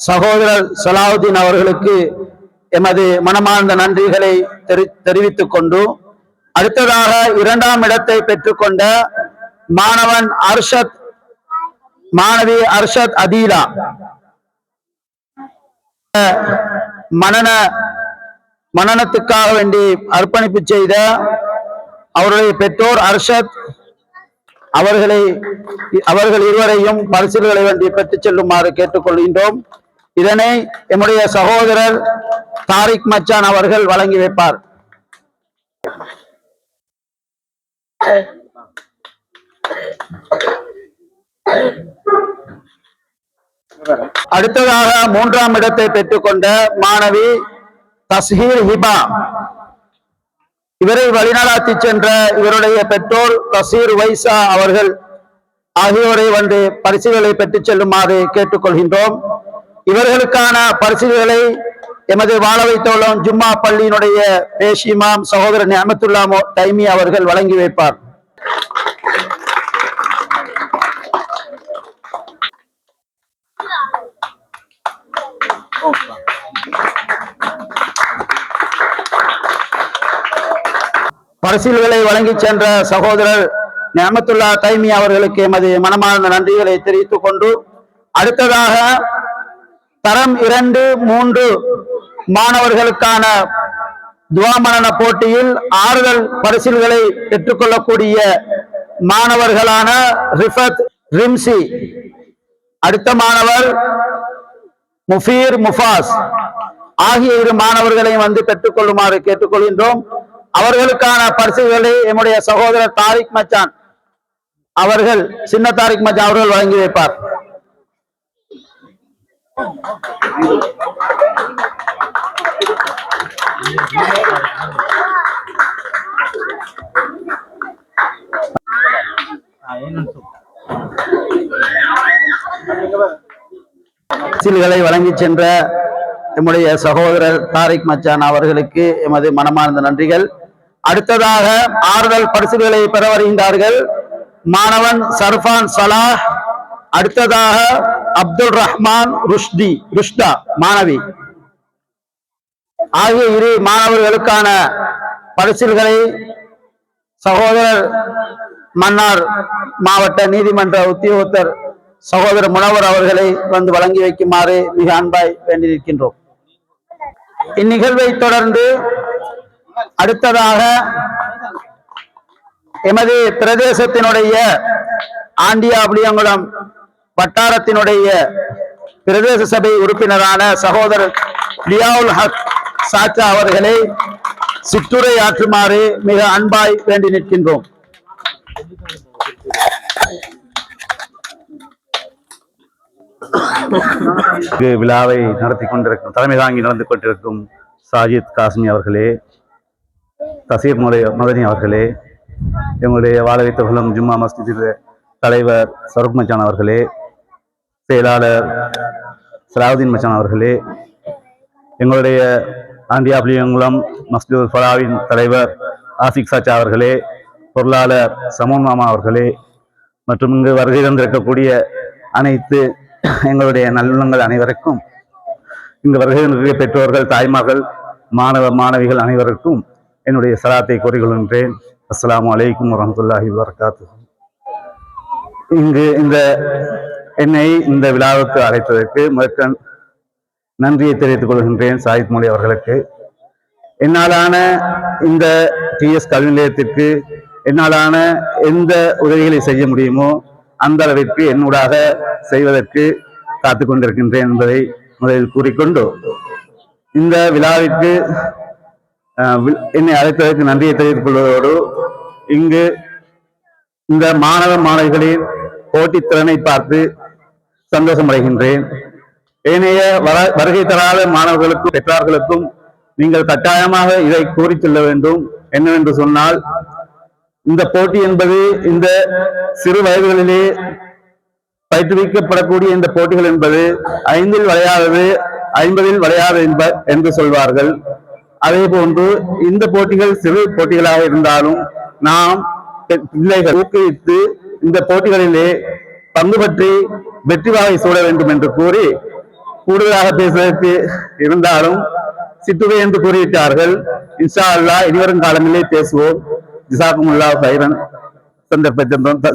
சகோதரர் சலாஹுதீன் அவர்களுக்கு எமது மனமார்ந்த நன்றிகளை தெரிவித்துக் கொண்டு, அடுத்ததாக 2ஆம் இடத்தை பெற்றுக்கொண்ட மாணவன் அர்ஷத், மாணவி அர்ஷத் அதீலா மனனத்துக்காக வேண்டி அர்ப்பணிப்பு செய்த அவருடைய பெற்றோர் அர்ஷத் அவர்கள் இருவரையும் பரிசில்களை வேண்டி பெற்றுச் செல்லுமாறு கேட்டுக்கொள்கின்றோம். இதனை எம்முடைய சகோதரர் தாரிக் மச்சான் அவர்கள் வழங்கி வைப்பார். அடுத்ததாக 3ஆம் இடத்தை பெற்றுக்கொண்ட மாணவி தஸ்ஹீர் ஹிபா, இவரை வழிநடாத்தி சென்ற இவருடைய பெற்றோர் தசீர் வைசா அவர்கள் ஆகியோரை வந்து பரிசுகளை பெற்றுச் செல்லுமாறு கேட்டுக்கொள்கின்றோம். இவர்களுக்கான பரிசுகளை எமது வாழ வைத்தோளம் ஜும்மா பள்ளியினுடைய பேஷிமாம் சகோதரர் நிஅமத்துல்லா தைமி அவர்கள் வழங்கி வைப்பார். பரிசில்களை வழங்கி சென்ற சகோதரர் நிஅமத்துல்லா தைமி அவர்களுக்கு எமது மனமார்ந்த நன்றிகளை தெரிவித்துக் கொண்டு, அடுத்ததாக தரம் 2, 3 மாணவர்களுக்கான துவாமரண போட்டியில் ஆறுதல் பரிசில்களை பெற்றுக்கொள்ளக்கூடிய மாணவர்களான ரிஃபத் ரிம்சி, அடுத்த மாணவர் முஃபீர் முஃபாஸ் ஆகிய இரு மாணவர்களையும் வந்து பெற்றுக்கொள்ளுமாறு கேட்டுக்கொள்கின்றோம். அவர்களுக்கான பரிசுகளை எம்முடைய சகோதரர் தாரிக் மச்சான் அவர்கள், சின்ன தாரிக் மச்சான் அவர்கள் வழங்கி வைப்பார். பரிசுகளை வழங்கி சென்ற எம்முடைய சகோதரர் தாரிக் மச்சான் அவர்களுக்கு எமது மனமார்ந்த நன்றிகள். அடுத்ததாக ஆறுதல் பரிசுகளை பெற வருகின்றார்கள் மாணவன் சர்ஃபான் சலாஹ், அடுத்ததாக அப்துல் ரஹ்மான் ருஷ்டா மாணவி ஆகிய இரு மாணவர்களுக்கான பரிசுகளை சகோதரர் மன்னார் மாவட்ட நீதிமன்ற உத்தியோகத்தர் சகோதரர் முனவர் அவர்களை வந்து வழங்கி வைக்குமாறு மிக அன்பாய் வேண்டியிருக்கின்றோம். இந்நிகழ்வை தொடர்ந்து அடுத்ததாக எமது பிரதேசத்தினுடைய ஆண்டியாபுளியங்குளம் வட்டாரத்தினுடைய பிரதேச சபை உறுப்பினரான சகோதரர் லியாவுல் ஹக் சாச்சா அவர்களை சிற்றுரை ஆற்றுமாறு மிக அன்பாய் வேண்டி நிற்கின்றோம். விழாவை நடத்தி கொண்டிருக்கும் தலைமை தாங்கி நடந்து கொண்டிருக்கும் சாஜித் காஸ்மி அவர்களே, தசீர் மதனி அவர்களே, எங்களுடைய வாழ வைத்தகுளம் ஜும்மா மஸ்ஜித் தலைவர் சருக் மச்சான் அவர்களே, செயலாளர் சலாவுதீன் மச்சான் அவர்களே, எங்களுடைய ஆண்டியாபுளியங்குளம் மஸ்ஜித் ஃபலாவின் தலைவர் ஆசிக் சாச்சா அவர்களே, பொருளாளர் சமூன் மாமா அவர்களே, மற்றும் இங்கு வருகை தந்திருக்கக்கூடிய அனைத்து எங்களுடைய நல்லுள்ளங்கள் அனைவருக்கும், இங்கு வருகை பெற்றோர்கள், தாய்மார்கள், மாணவ மாணவிகள் அனைவருக்கும் என்னுடைய சலாத்தை கூறிக்கொள்கின்றேன். அஸ்ஸலாமு அலைக்கும் வரஹ்மத்துல்லாஹி வபரகாத்துஹு. இங்கு என்னை இந்த விழாவுக்கு அழைத்ததற்கு முதற்க நன்றியை தெரிவித்துக் கொள்கின்றேன் சாயித் மொழி அவர்களுக்கு. என்னாலான இந்த டிஎஸ் கல்வி நிலையத்திற்கு என்னாலான எந்த உதவிகளை செய்ய முடியுமோ அந்த அளவிற்கு என்னூடாக செய்வதற்கு காத்துக் கொண்டிருக்கின்றேன் என்பதை முதலில் கூறிக்கொண்டு, இந்த விழாவிற்கு என்னை அழைத்ததற்கு நன்றியை தெரிவித்துக் கொள்வதோடு, இங்கு இந்த மாணவ மாணவிகளின் போட்டித்திறனை பார்த்து சந்தோஷம் அடைகின்றேன். ஏனைய வருகை தராத மாணவர்களுக்கும் பெற்றார்களுக்கும் நீங்கள் கட்டாயமாக இதை கூறி செல்ல வேண்டும். என்னவென்று சொன்னால், இந்த போட்டி என்பது இந்த சிறு வயதுகளிலே பயிற்றுவிக்கப்படக்கூடிய இந்த போட்டிகள் என்பது 5இல் வளையாதது 50இல் வளையாது என்று சொல்வார்கள். அதே போன்று இந்த போட்டிகள் சிறு போட்டிகளாக இருந்தாலும் நாம் பிள்ளைகள் ஊக்குவித்து இந்த போட்டிகளிலே பங்கு பற்றி வெற்றி வாகை சூட வேண்டும் என்று கூறி, கூடுதலாக பேசுவதற்கு இருந்தாலும் சிற்றுரை என்று கூறிவிட்டார்கள். இன்ஷா அல்லாஹ் இனிவரும் காலங்களிலே பேசுவோம். ஜஸாக்குமுல்லாஹ் ஹைரன்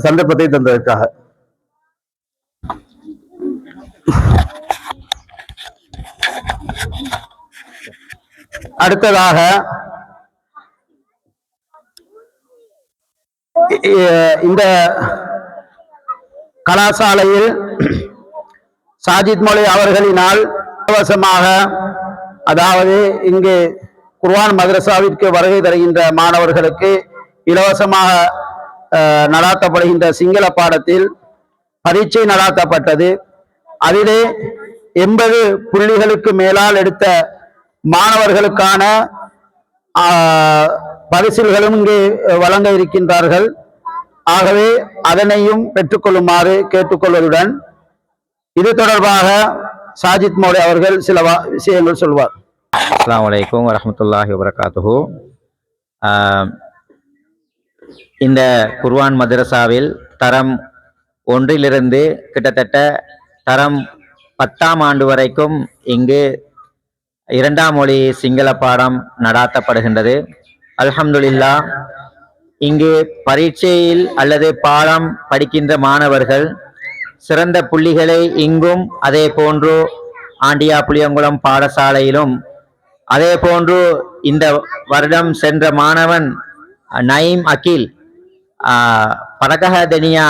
சந்தர்ப்பத்தை தந்ததற்காக. அடுத்ததாக இந்த கலாசாலையில் சாஜித் மொழி அவர்களினால் இலவசமாக, அதாவது இங்கு குர்ஆன் மதரசாவிற்கு வருகை தருகின்ற மாணவர்களுக்கு இலவசமாக நடாத்தப்படுகின்ற சிங்கள பாடத்தில் பரீட்சை நடாத்தப்பட்டது. அதிலே 80 புள்ளிகளுக்கு மேலால் எடுத்த மாணவர்களுக்கான பரிசில்களும் இங்கே வழங்க இருக்கின்றார்கள். ஆகவே அதனையும் பெற்றுக்கொள்ளுமாறு கேட்டுக்கொள்வதுடன், இது தொடர்பாக சாஜித் மோடி அவர்கள் சில விஷயங்கள் சொல்வார். அஸ்ஸலாமு அலைக்கும் வரஹ்மத்துல்லாஹி வபரகாத்துஹு. இந்த குர்ஆன் மதரசாவில் தரம் 1லிருந்து கிட்டத்தட்ட தரம் 10ஆம் ஆண்டு வரைக்கும் இங்கு 2ஆம் மொழி சிங்கள பாடம் நடாத்தப்படுகின்றது. அல்ஹம்துலில்லாஹ், இங்கு பரீட்சையில் அல்லது பாடம் படிக்கின்ற மாணவர்கள் சிறந்த புள்ளிகளை இங்கும் அதே போன்று ஆண்டியாபுளியங்குளம் பாடசாலையிலும் அதே போன்று இந்த வருடம் சென்ற மாணவன் நயீம் அகில் பரகஹதனியா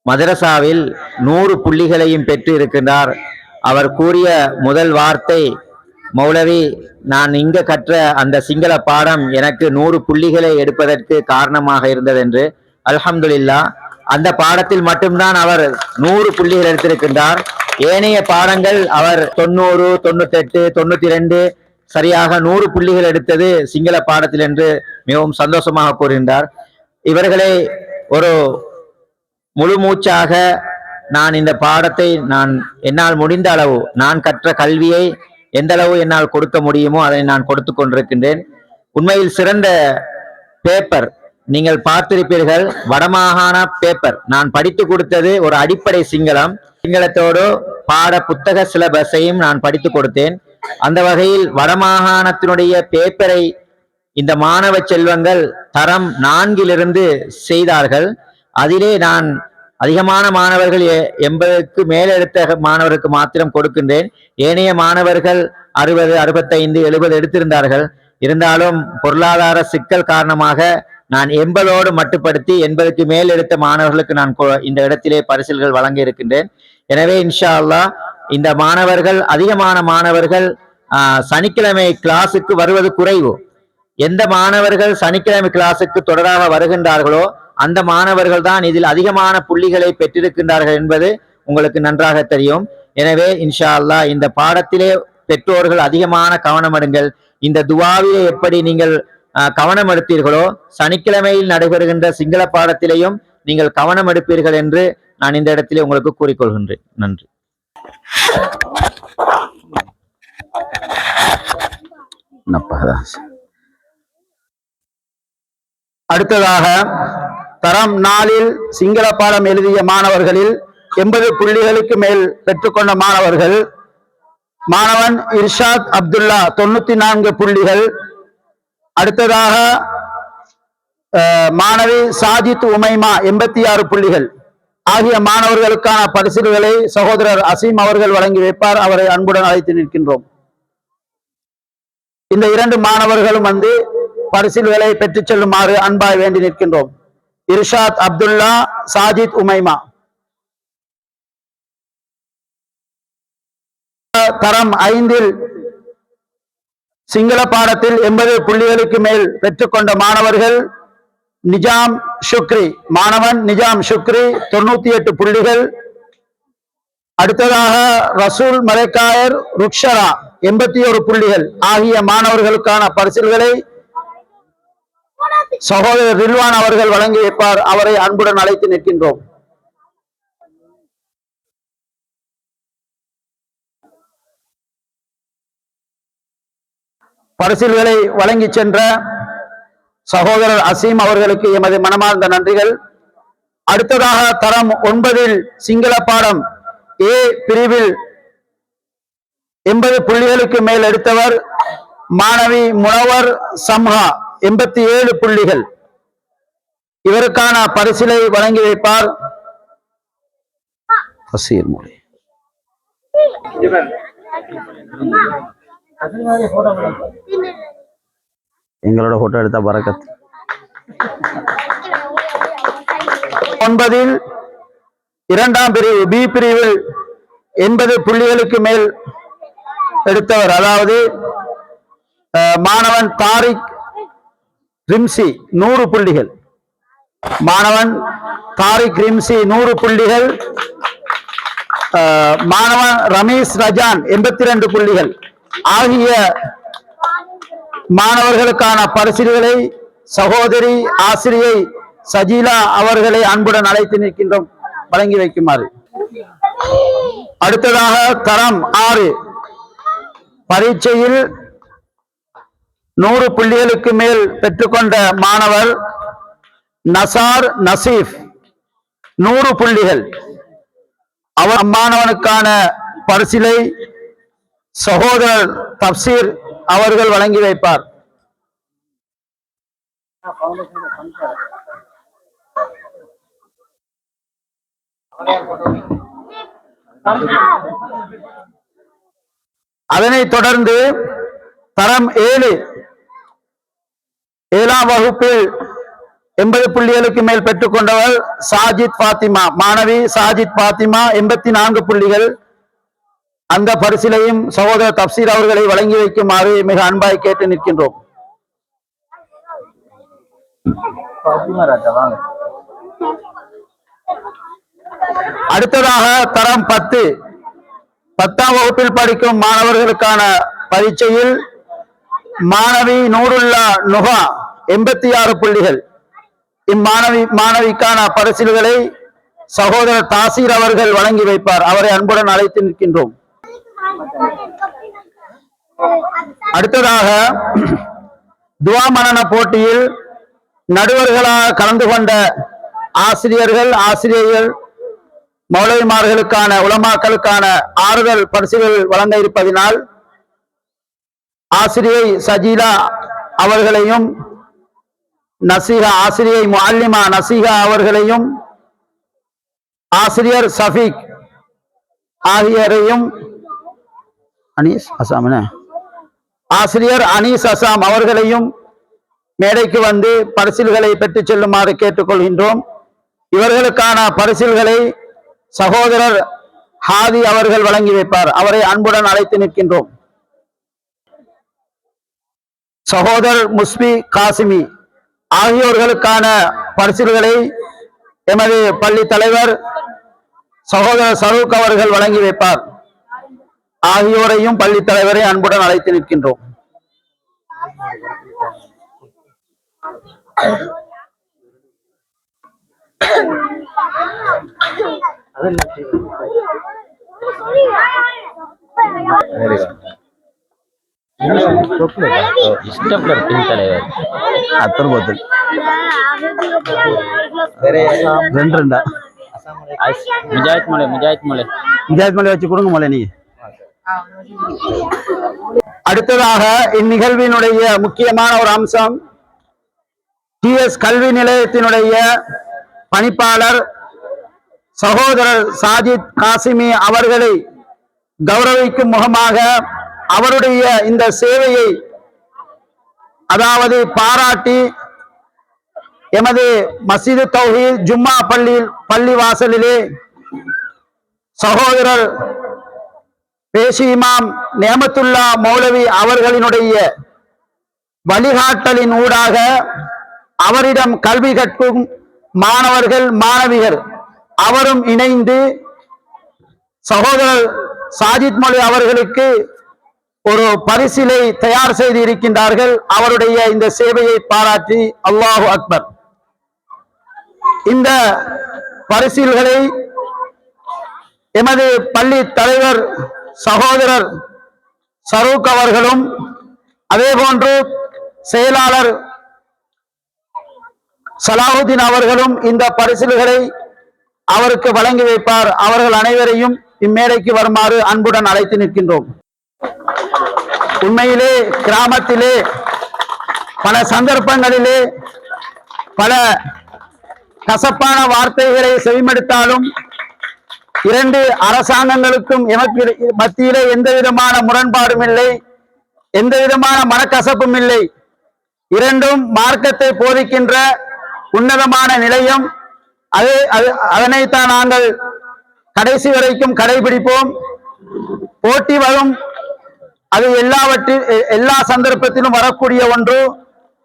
மதரசாவில் 100 புள்ளிகளையும் பெற்று இருக்கின்றார். அவர் கூறிய முதல் வார்த்தை, மௌலவி, நான் இங்க கற்ற அந்த சிங்கள பாடம் எனக்கு 100 புள்ளிகளை எடுப்பதற்கு காரணமாக இருந்தது என்று. அல்ஹம்துலில்லாஹ், அந்த பாடத்தில் மட்டும்தான் அவர் 100 புள்ளிகள் எடுத்திருக்கின்றார். ஏனைய பாடங்கள் அவர் 90, 98, 92 சரியாக 100 புள்ளிகள் எடுத்தது சிங்கள பாடத்தில் என்று மிகவும் சந்தோஷமாக கூறுகின்றார். இவர்களை ஒரு முழு மூச்சாக நான் இந்த பாடத்தை என்னால் முடிந்த அளவு, நான் கற்ற கல்வியை எந்த அளவு என்னால் கொடுக்க முடியுமோ அதை நான் கொடுத்து கொண்டிருக்கின்றேன். உண்மையில் சிறந்த பேப்பர் நீங்கள் பார்த்திருப்பீர்கள், வடமாகாண பேப்பர். நான் படித்து கொடுத்தது ஒரு அடிப்படை சிங்களத்தோடு பாட புத்தக சிலபஸையும் நான் படித்து கொடுத்தேன். அந்த வகையில் வடமாகாணத்தினுடைய பேப்பரை இந்த மாணவ செல்வங்கள் தரம் 4 செய்தார்கள். அதிலே நான் அதிகமான மாணவர்கள் 80க்கு மேல் எடுத்த மாணவருக்கு மாத்திரம் கொடுக்கின்றேன். ஏனைய மாணவர்கள் 60, 65, 70 எடுத்திருந்தார்கள். இருந்தாலும் பொருளாதார சிக்கல் காரணமாக நான் 80ஓடு மட்டுப்படுத்தி 80க்கு மேல் எடுத்த மாணவர்களுக்கு நான் இந்த இடத்திலே பரிசில்கள் வழங்க இருக்கின்றேன். எனவே இன்ஷா அல்லாஹ் இந்த மாணவர்கள், அதிகமான மாணவர்கள் சனிக்கிழமை கிளாஸுக்கு வருவது குறைவு. எந்த மாணவர்கள் சனிக்கிழமை கிளாஸுக்கு தொடராக வருகின்றார்களோ அந்த மாணவர்கள் தான் இதில் அதிகமான புள்ளிகளை பெற்றிருக்கின்றார்கள் என்பது உங்களுக்கு நன்றாக தெரியும். எனவே இன்ஷா அல்லாஹ் இந்த பாடத்திலே பெற்றோர்கள் அதிகமான கவனம் எடுங்கள். இந்த துவாவிலே எப்படி நீங்கள் கவனம் எடுப்பீர்களோ சனிக்கிழமையில் நடைபெறுகின்ற சிங்கள பாடத்திலேயும் நீங்கள் கவனம் எடுப்பீர்கள் என்று நான் இந்த இடத்திலே உங்களுக்கு கூறிக்கொள்கின்றேன். நன்றி. அடுத்ததாக தரம் 4 சிங்கள பாடம் எழுதிய மாணவர்களில் 80 புள்ளிகளுக்கு மேல் பெற்றுக்கொண்ட மாணவன் இர்ஷாத் அப்துல்லா 94 புள்ளிகள். அடுத்ததாக மாணவி சாஜித் உமைமா 86 புள்ளிகள் ஆகிய மாணவர்களுக்கான பரிசுகளை சகோதரர் அசீம் அவர்கள் வழங்கி வைப்பார். அவரை அன்புடன் அழைத்து நிற்கின்றோம். இந்த 2 மாணவர்களும் பரிசுகளை பெற்றுச் செல்லுமாறு அன்பாய் வேண்டி நிற்கின்றோம். இர்ஷாத் அப்துல்லா, சாஜித் உமைமா. தரம் 5 சிங்கள பாடத்தில் 80 புள்ளிகளுக்கு மேல் பெற்றுக்கொண்ட மாணவர்கள் நிஜாம் ஷுக்ரி, மாணவன் நிஜாம் ஷுக்ரி 98 புள்ளிகள். அடுத்ததாக ரசூல் மலைக்காயர் ருக்ஷரா 81 புள்ளிகள் ஆகிய மாணவர்களுக்கான பரிசுகளை சகோதரர் ரில்வான் அவர்கள் வழங்கி வைப்பார். அவரை அன்புடன் அழைத்து நிற்கின்றோம். பரிசுகளை வழங்கி சென்ற சகோதரர் அசீம் அவர்களுக்கு எமது மனமார்ந்த நன்றிகள். அடுத்ததாக தரம் 9 சிங்கள பாடம் ஏ பிரிவில் 80 புள்ளிகளுக்கு மேல் எடுத்தவர் மாணவி முனவர் சம்ஹா 87 புள்ளிகள். இவருக்கான பரிசிலை வழங்கி வைப்பார் பசீர் மொழி. எங்களோட போட்டோ எடுத்த பரக்கத். 9 2ஆம் பிரிவு பி பிரிவில் 80 புள்ளிகளுக்கு மேல் எடுத்தவர், அதாவது மாணவன் தாரிக் ரிம்சி 100 புள்ளிகள். மாணவன் தாரிக் ரிம்சி 100 புள்ளிகள். மாணவன் ரமேஷ் ரஜான் 82 புள்ளிகள் ஆகிய மாணவர்களுக்கான பரிசுகளை சகோதரி ஆசிரியை சஜீலா அவர்களை அன்புடன் அழைத்து நிற்கின்றோம், வழங்கி வைக்குமாறு. அடுத்ததாக தரம் 6 பரீட்சையில் 100 புள்ளிகளுக்கு மேல் பெற்றுக்கொண்ட மாணவர் நசார் நசீப் 100 புள்ளிகள். அவர் அம்மாணவனுக்கான பரிசிலை சகோதரர் தப்சீர் அவர்கள் வழங்கி வைப்பார். அதனைத் தொடர்ந்து தரம் 7 7ஆம் வகுப்பில் 80 புள்ளிகளுக்கு மேல் பெற்றுக்கொண்டவர் சாஜித் பாத்திமா, மாணவி சாஜித் பாத்திமா 84 புள்ளிகள். அந்த பரிசிலையும் சகோதரர் தப்சீர் அவர்களை வழங்கி வைக்குமாறு மிக அன்பாய் கேட்டு நிற்கின்றோம். அடுத்ததாக தரம் 10 10ஆம் வகுப்பில் படிக்கும் மாணவர்களுக்கான பரீட்சையில் மாணவி நூருல்லா நுகா 86 புள்ளிகள். மாணவிக்கான பரிசில்களை சகோதரர் தாசீர் அவர்கள் வழங்கி வைப்பார். அவரை அன்புடன் அழைத்து நிற்கின்றோம். அடுத்ததாக துவா மனன போட்டியில் நடுவர்களாக கலந்து கொண்ட ஆசிரியர்கள் மௌலவிமார்களுக்கான உலமாக்களுக்கான ஆறுதல் பரிசுகள் வழங்க இருப்பதினால் ஆசிரியை சஜீலா அவர்களையும் ஆசிரியை முஅல்லிமா நசீகா அவர்களையும் ஆசிரியர் சஃபீக் ஆகியோரையும் ஆசிரியர் அனீஸ் அசாம் அவர்களையும் மேடைக்கு வந்து பரிசில்களை பெற்றுச் செல்லுமாறு கேட்டுக்கொள்கின்றோம். இவர்களுக்கான பரிசில்களை சகோதரர் ஹாதி அவர்கள் வழங்கி வைப்பார். அவரை அன்புடன் அழைத்து நிற்கின்றோம். சகோதரர் முஸ்பி காசிமி ஆகியோர்களுக்கான பரிசில்களை எமது பள்ளி தலைவர் சகோதரர் சரூக் அவர்கள் வழங்கி வைப்பார். ஆகியோரையும் பள்ளி தலைவரை அன்புடன் அழைத்து நிற்கின்றோம். முஜாஹித் மலை வச்சு கொடுங்க மலை. நீங்க அடுத்ததாக இந்நிகழ்வினுடைய முக்கியமான ஒரு அம்சம் டிஎஸ் கல்வி நிலையத்தினுடைய பணிப்பாளர் சகோதரர் சாஜித் காசிமி அவர்களை கௌரவிக்கும் முகமாக அவருடைய இந்த சேவையை அதாவது பாராட்டி எமது மஸ்ஜிது தௌஹீத் ஜும்மா பள்ளி வாசலிலே சகோதரர் பேஷி இமாம் நேமத்துல்லா மௌலவி அவர்களினுடைய வழிகாட்டலின் ஊடாக அவரிடம் கல்வி கற்கும் மாணவர்கள் மாணவிகள் அவரும் இணைந்து சகோதரர் சாஜித் மொழி அவர்களுக்கு ஒரு பரிசிலை தயார் செய்து இருக்கின்றார்கள். அவருடைய இந்த சேவையை பாராட்டி அல்லாஹு அக்பர். இந்த பரிசில்களை எமது பள்ளி தலைவர் சகோதரர் சரூக் அவர்களும் அதே போன்று செயலாளர் சலாஹுதீன் அவர்களும் இந்த பரிசில்களை அவருக்கு வழங்கி வைப்பார். அவர்கள் அனைவரையும் இம்மேடைக்கு வருமாறு அன்புடன் அழைத்து நிற்கின்றோம். உண்மையிலே கிராமத்திலே பல சந்தர்ப்பங்களிலே பல கசப்பான வார்த்தைகளை செவிமடுத்தாலும் இரண்டு அரசாங்கங்களுக்கும் எமக்கு மத்தியிலே எந்த விதமான முரண்பாடும் இல்லை, எந்த விதமான மனக்கசப்பும் இல்லை. இரண்டும் மார்க்கத்தை போதிக்கின்ற உன்னதமான நிலையம். அதனைத்தான் நாங்கள் கடைசி வரைக்கும் கடைபிடிப்போம். போட்டி வரும், அது எல்லா சந்தர்ப்பத்திலும் வரக்கூடிய ஒன்று,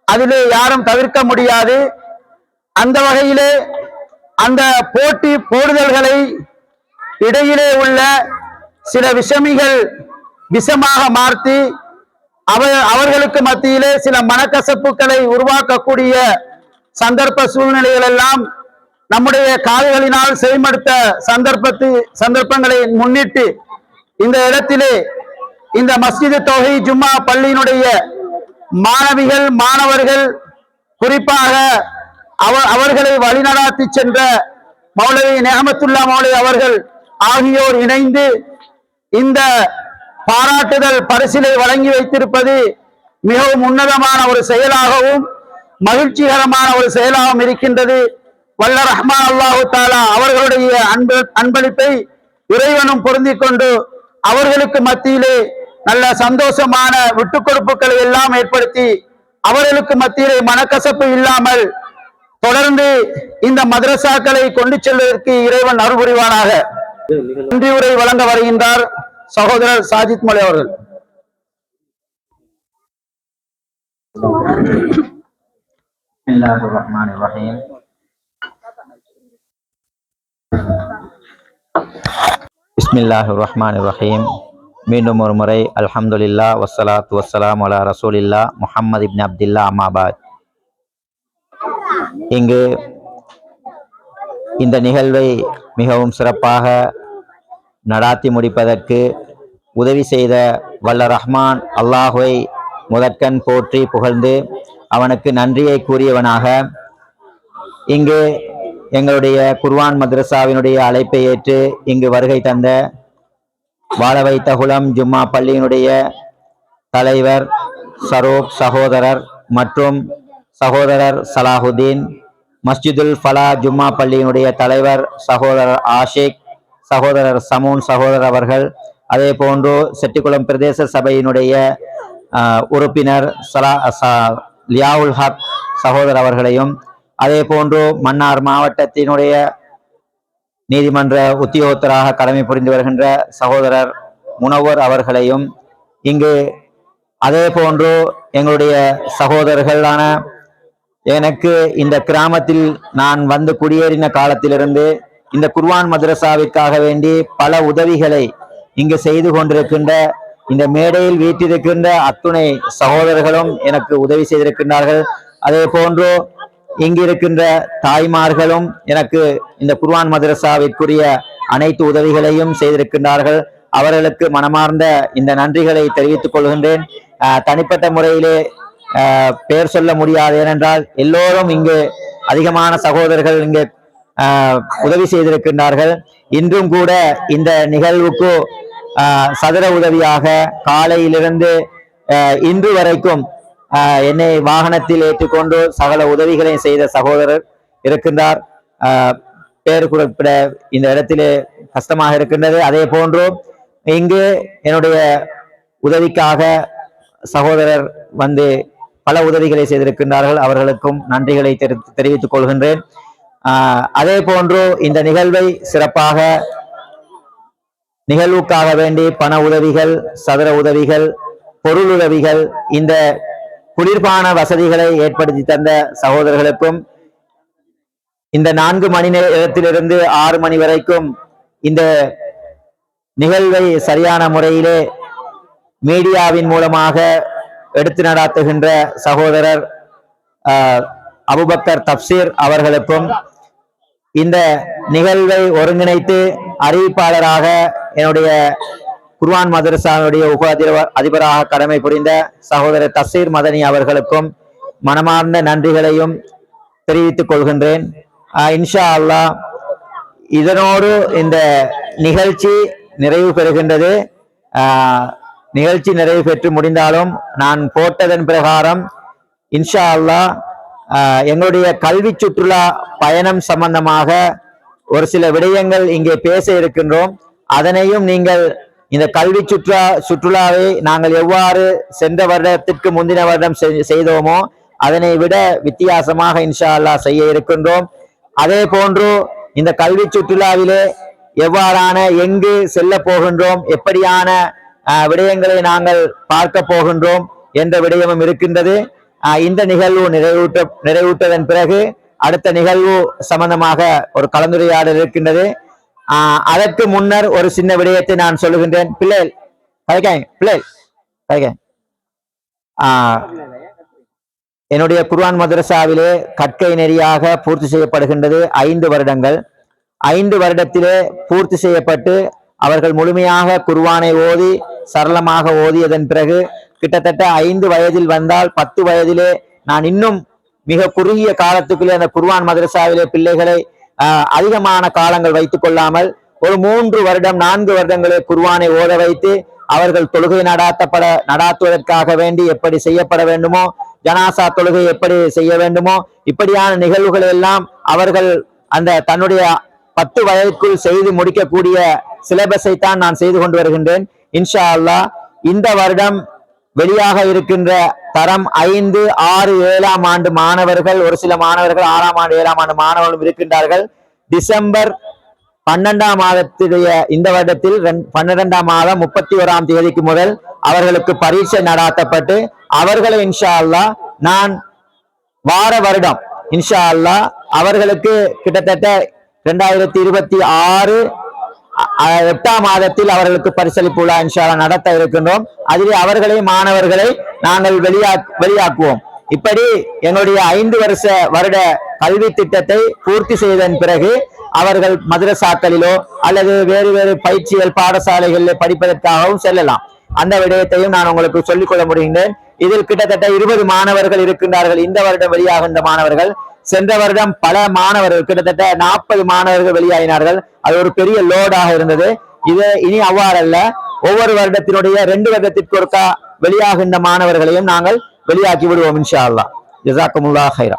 அதிலே யாரும் தவிர்க்க முடியாது. அந்த வகையிலே அந்த போட்டி போடுதல்களை இடையிலே உள்ள சில விஷமிகள் விஷமாக மாற்றி அவர்களுக்கு மத்தியிலே சில மனக்கசப்புகளை உருவாக்கக்கூடிய சந்தர்ப்ப சூழ்நிலைகள் எல்லாம் நம்முடைய காதுகளினால் செவிமடுத்த சந்தர்ப்பங்களை முன்னிட்டு இந்த இடத்திலே இந்த மஸ்ஜிது தௌஹீத் ஜும்மா பள்ளியினுடைய மாணவிகள் மாணவர்கள் குறிப்பாக அவர்களை வழிநடாத்தி சென்ற மௌலவி நேமத்துல்லா மௌலவி அவர்கள் ஆகியோர் இணைந்து இந்த பாராட்டுதல் பரிசிலை வழங்கி வைத்திருப்பது மிகவும் உன்னதமான ஒரு செயலாகவும் மகிழ்ச்சிகரமான ஒரு செயலாகவும் இருக்கின்றது. வல்ல ரஹ்மான் அல்லாஹு தஆலா அவர்களுடைய அன்பளிப்பை இறைவனும் பொருந்திக் கொண்டு அவர்களுக்கு மத்தியிலே நல்ல சந்தோஷமான விட்டு கொடுப்புகளை எல்லாம் ஏற்படுத்தி அவர்களுக்கு மத்தியிலே மனக்கசப்பு இல்லாமல் தொடர்ந்து இந்த மதரசாக்களை கொண்டு செல்வதற்கு இறைவன் அருள் புரிவானாக. நன்றி உரை வழங்க வருகின்றார் சகோதரர் சாஜித் மலை அவர்கள். பிஸ்மில்லாஹிர்ரஹ்மானிர்ரஹீம். பிஸ்மில்லாஹிர்ரஹ்மானிர்ரஹீம். மீண்டும் ஒரு முறை அல்ஹம்துலில்லா வஸ்ஸலாத்து வஸ்ஸலாம் அலா ரசூலில்லா முஹம்மது இப்னு அப்துல்லா அம்மாபாத். இங்கு இந்த நிகழ்வை மிகவும் சிறப்பாக நடாத்தி முடிப்பதற்கு உதவி செய்த வல்ல ரஹ்மான் அல்லாஹுவை முதற்கண் போற்றி புகழ்ந்து அவனுக்கு நன்றியை கூறியவனாக இங்கு எங்களுடைய குர்ஆன் மദ്രஸாவினுடைய அழைப்பை ஏற்று இங்கு வருகை தந்த வாழ வைத்த குலம் ஜும்மா பள்ளியினுடைய தலைவர் சரோப் சகோதரர் மற்றும் சகோதரர் சலாஹுதீன், மஸ்ஜிதுல் ஃபலா ஜும்மா பள்ளியினுடைய தலைவர் சகோதரர் ஆஷிக், சகோதரர் சமூன் சகோதரர் அவர்கள், அதே போன்று செட்டிக்குளம் பிரதேச சபையினுடைய உறுப்பினர் லியாவுல் ஹக் சகோதரர் அவர்களையும், அதே போன்று மன்னார் மாவட்டத்தினுடைய நீதிமன்ற உத்தியோகத்தராக கடமை புரிந்து வருகின்ற சகோதரர் முனவர் அவர்களையும், இங்கு அதே போன்று எங்களுடைய சகோதரர்களான எனக்கு இந்த கிராமத்தில் நான் வந்து குடியேறின காலத்திலிருந்து இந்த குர்ஆன் மദ്രஸாவிற்காக வேண்டி பல உதவிகளை இங்கு செய்து கொண்டிருக்கின்ற இந்த மேடையில் வீட்டிருக்கின்ற அத்துணை சகோதரர்களும் எனக்கு உதவி செய்திருக்கின்றார்கள். அதே போன்று இங்கிருக்கின்ற தாய்மார்களும் எனக்கு இந்த குர்ஆன் மദ്രஸாவிற்குரிய அனைத்து உதவிகளையும் செய்திருக்கின்றார்கள். அவர்களுக்கு மனமார்ந்த இந்த நன்றிகளை தெரிவித்துக் கொள்கின்றேன். தனிப்பட்ட முறையிலே பெயர் சொல்ல முடியாது, ஏனென்றால் எல்லோரும் இங்கு அதிகமான சகோதரர்கள் இங்கு உதவி செய்திருக்கின்றார்கள். இன்றும் கூட இந்த நிகழ்வுக்கு சதுர உதவியாக காலையிலிருந்து இன்று வரைக்கும் என்னை வாகனத்தில் ஏற்றுக்கொண்டு சகல உதவிகளை செய்த சகோதரர் இருக்கின்றார். பெயர் குறிப்பிட இந்த இடத்திலே கஷ்டமாக இருக்கின்றது. அதே போன்று இங்கு என்னுடைய உதவிக்காக சகோதரர் வந்து பல உதவிகளை செய்திருக்கின்றார்கள். அவர்களுக்கும் நன்றிகளை தெரிவித்துக் கொள்கின்றேன். அதே போன்று இந்த நிகழ்வை சிறப்பாக நிகழ்வுக்காக வேண்டி பண உதவிகள், சதுர உதவிகள், பொருள் உதவிகள், இந்த குளிர்பான வசதிகளை ஏற்படுத்தி தந்த சகோதரர்களுக்கும், இந்த 4 மணி நேரத்திலிருந்து 6 மணி வரைக்கும் இந்த நிகழ்வை சரியான முறையிலே மீடியாவின் மூலமாக எடுத்து நடாத்துகின்ற சகோதரர் அபுபக்கர் தப்சீர் அவர்களுக்கும், இந்த நிகழ்வை ஒருங்கிணைத்து அறிவிப்பாளராக என்னுடைய குர்ஆன் மദ്രஸாவுடைய உப அதிபராக கடமை புரிந்த சகோதரர் தப்சீர் மதனி அவர்களுக்கும் மனமார்ந்த நன்றிகளையும் தெரிவித்துக் கொள்கின்றேன். இன்ஷா அல்லாஹ் இதனோடு இந்த நிகழ்ச்சி நிறைவு பெறுகின்றது. நிகழ்ச்சி நிறைவு பெற்று முடிந்தாலும் நான் போட்டதன் பிரகாரம் இன்ஷா அல்லாஹ் எங்களுடைய கல்வி சுற்றுலா பயணம் சம்பந்தமாக ஒரு சில விடயங்கள் இங்கே பேச இருக்கின்றோம். அதனையும் நீங்கள் இந்த கல்வி சுற்றுலாவை நாங்கள் எவ்வாறு சென்ற வருடத்திற்கு முந்தின வருடம் செய்தோமோ அதனை விட வித்தியாசமாக இன்ஷா அல்லாஹ் செய்ய இருக்கின்றோம். அதே போன்று இந்த கல்வி சுற்றுலாவிலே எவ்வாறான எங்கு செல்ல போகின்றோம், எப்படியான விடயங்களை நாங்கள் பார்க்க போகின்றோம் என்ற விடயமும் இருக்கின்றது. இந்த நிகழ்வு நிறைவுற்றதன் பிறகு அடுத்த நிகழ்வு சம்பந்தமாக ஒரு கலந்துரையாடல் இருக்கின்றது. அதற்கு முன்னர் ஒரு சின்ன விடயத்தை நான் சொல்லுகின்றேன். என்னுடைய குர்ஆன் மദ്രஸாவிலே கற்கை நெறியாக பூர்த்தி செய்யப்படுகின்றது 5 வருடங்கள். 5 வருடத்திலே பூர்த்தி செய்யப்பட்டு அவர்கள் முழுமையாக குர்ஆனை ஓதி சரளமாக ஓதியதன் பிறகு கிட்டத்தட்ட 5 வயதில் வந்தால் 10 வயதிலே நான் இன்னும் மிக குறுகிய காலத்துக்குள்ளே அந்த குர்ஆன் மദ്രஸாவிலே பிள்ளைகளை அதிகமான காலங்கள் வைத்துக் கொள்ளாமல் ஒரு 3 வருடம் 4 வருடங்களே குர்ஆனை ஓத வைத்து அவர்கள் தொழுகை நடாத்துவதற்காக வேண்டி எப்படி செய்யப்பட வேண்டுமோ, ஜனாசா தொழுகை எப்படி செய்ய வேண்டுமோ, இப்படியான நிகழ்வுகள் எல்லாம் அவர்கள் அந்த தன்னுடைய 10 வயதுக்குள் செய்து முடிக்கக்கூடிய சிலபஸை தான் நான் செய்து கொண்டு வருகின்றேன். இன்ஷா அல்லாஹ் இந்த வருடம் வெளியாக இருக்கின்ற தரம் 5, 6, 7ஆம் ஆண்டு மாணவர்கள், ஒரு சில மாணவர்கள் 6ஆம் ஆண்டு 7ஆம் ஆண்டு மாணவர்களும் இருக்கின்றார்கள். டிசம்பர் 12ஆம் மாதத்துடைய இந்த வருடத்தில் 12ஆம் மாதம் 31ஆம் தேதிக்கு முதல் அவர்களுக்கு பரீட்சை நடாத்தப்பட்டு அவர்களை இன்ஷா அல்லாஹ் நான் வார வருடம் இன்ஷா அல்லாஹ் அவர்களுக்கு கிட்டத்தட்ட 2026 8ஆம் மாதத்தில் அவர்களுக்கு பரிசளிப்பு விழா இன்ஷா அல்லாஹ் நடத்த இருக்கின்றோம். அதிலே அவர்களை மாணவர்களை நாங்கள் வெளியாக்குவோம். இப்படி எங்களுடைய 5 வருட கல்வி திட்டத்தை பூர்த்தி செய்ததன் பிறகு அவர்கள் மதரசாக்களிலோ அல்லது வேறு வேறு பயிற்சிகள் பாடசாலைகளில் படிப்பதற்காகவும் செல்லலாம். அந்த விடயத்தையும் நான் உங்களுக்கு சொல்லிக்கொள்ள முடிகின்றேன். இதில் கிட்டத்தட்ட 20 மாணவர்கள் இருக்கின்றார்கள். இந்த வருடம் வெளியாகின்ற மாணவர்கள். சென்ற வருடம் பல மாணவர்கள் கிட்டத்தட்ட 40 மாணவர்கள் வெளியாகினார்கள். அது ஒரு பெரிய லோடாக இருந்தது. இது இனி அவ்வாறல்ல. ஒவ்வொரு வருடத்தினுடைய 2 வருடத்திற்கு ஒருக்கா வெளியாகின்ற மாணவர்களையும் நாங்கள் வெளியாக்கி விடுவோம் இன்ஷா அல்லாஹ். ஜஸாக்குமுல்லாஹ் ஹைரா.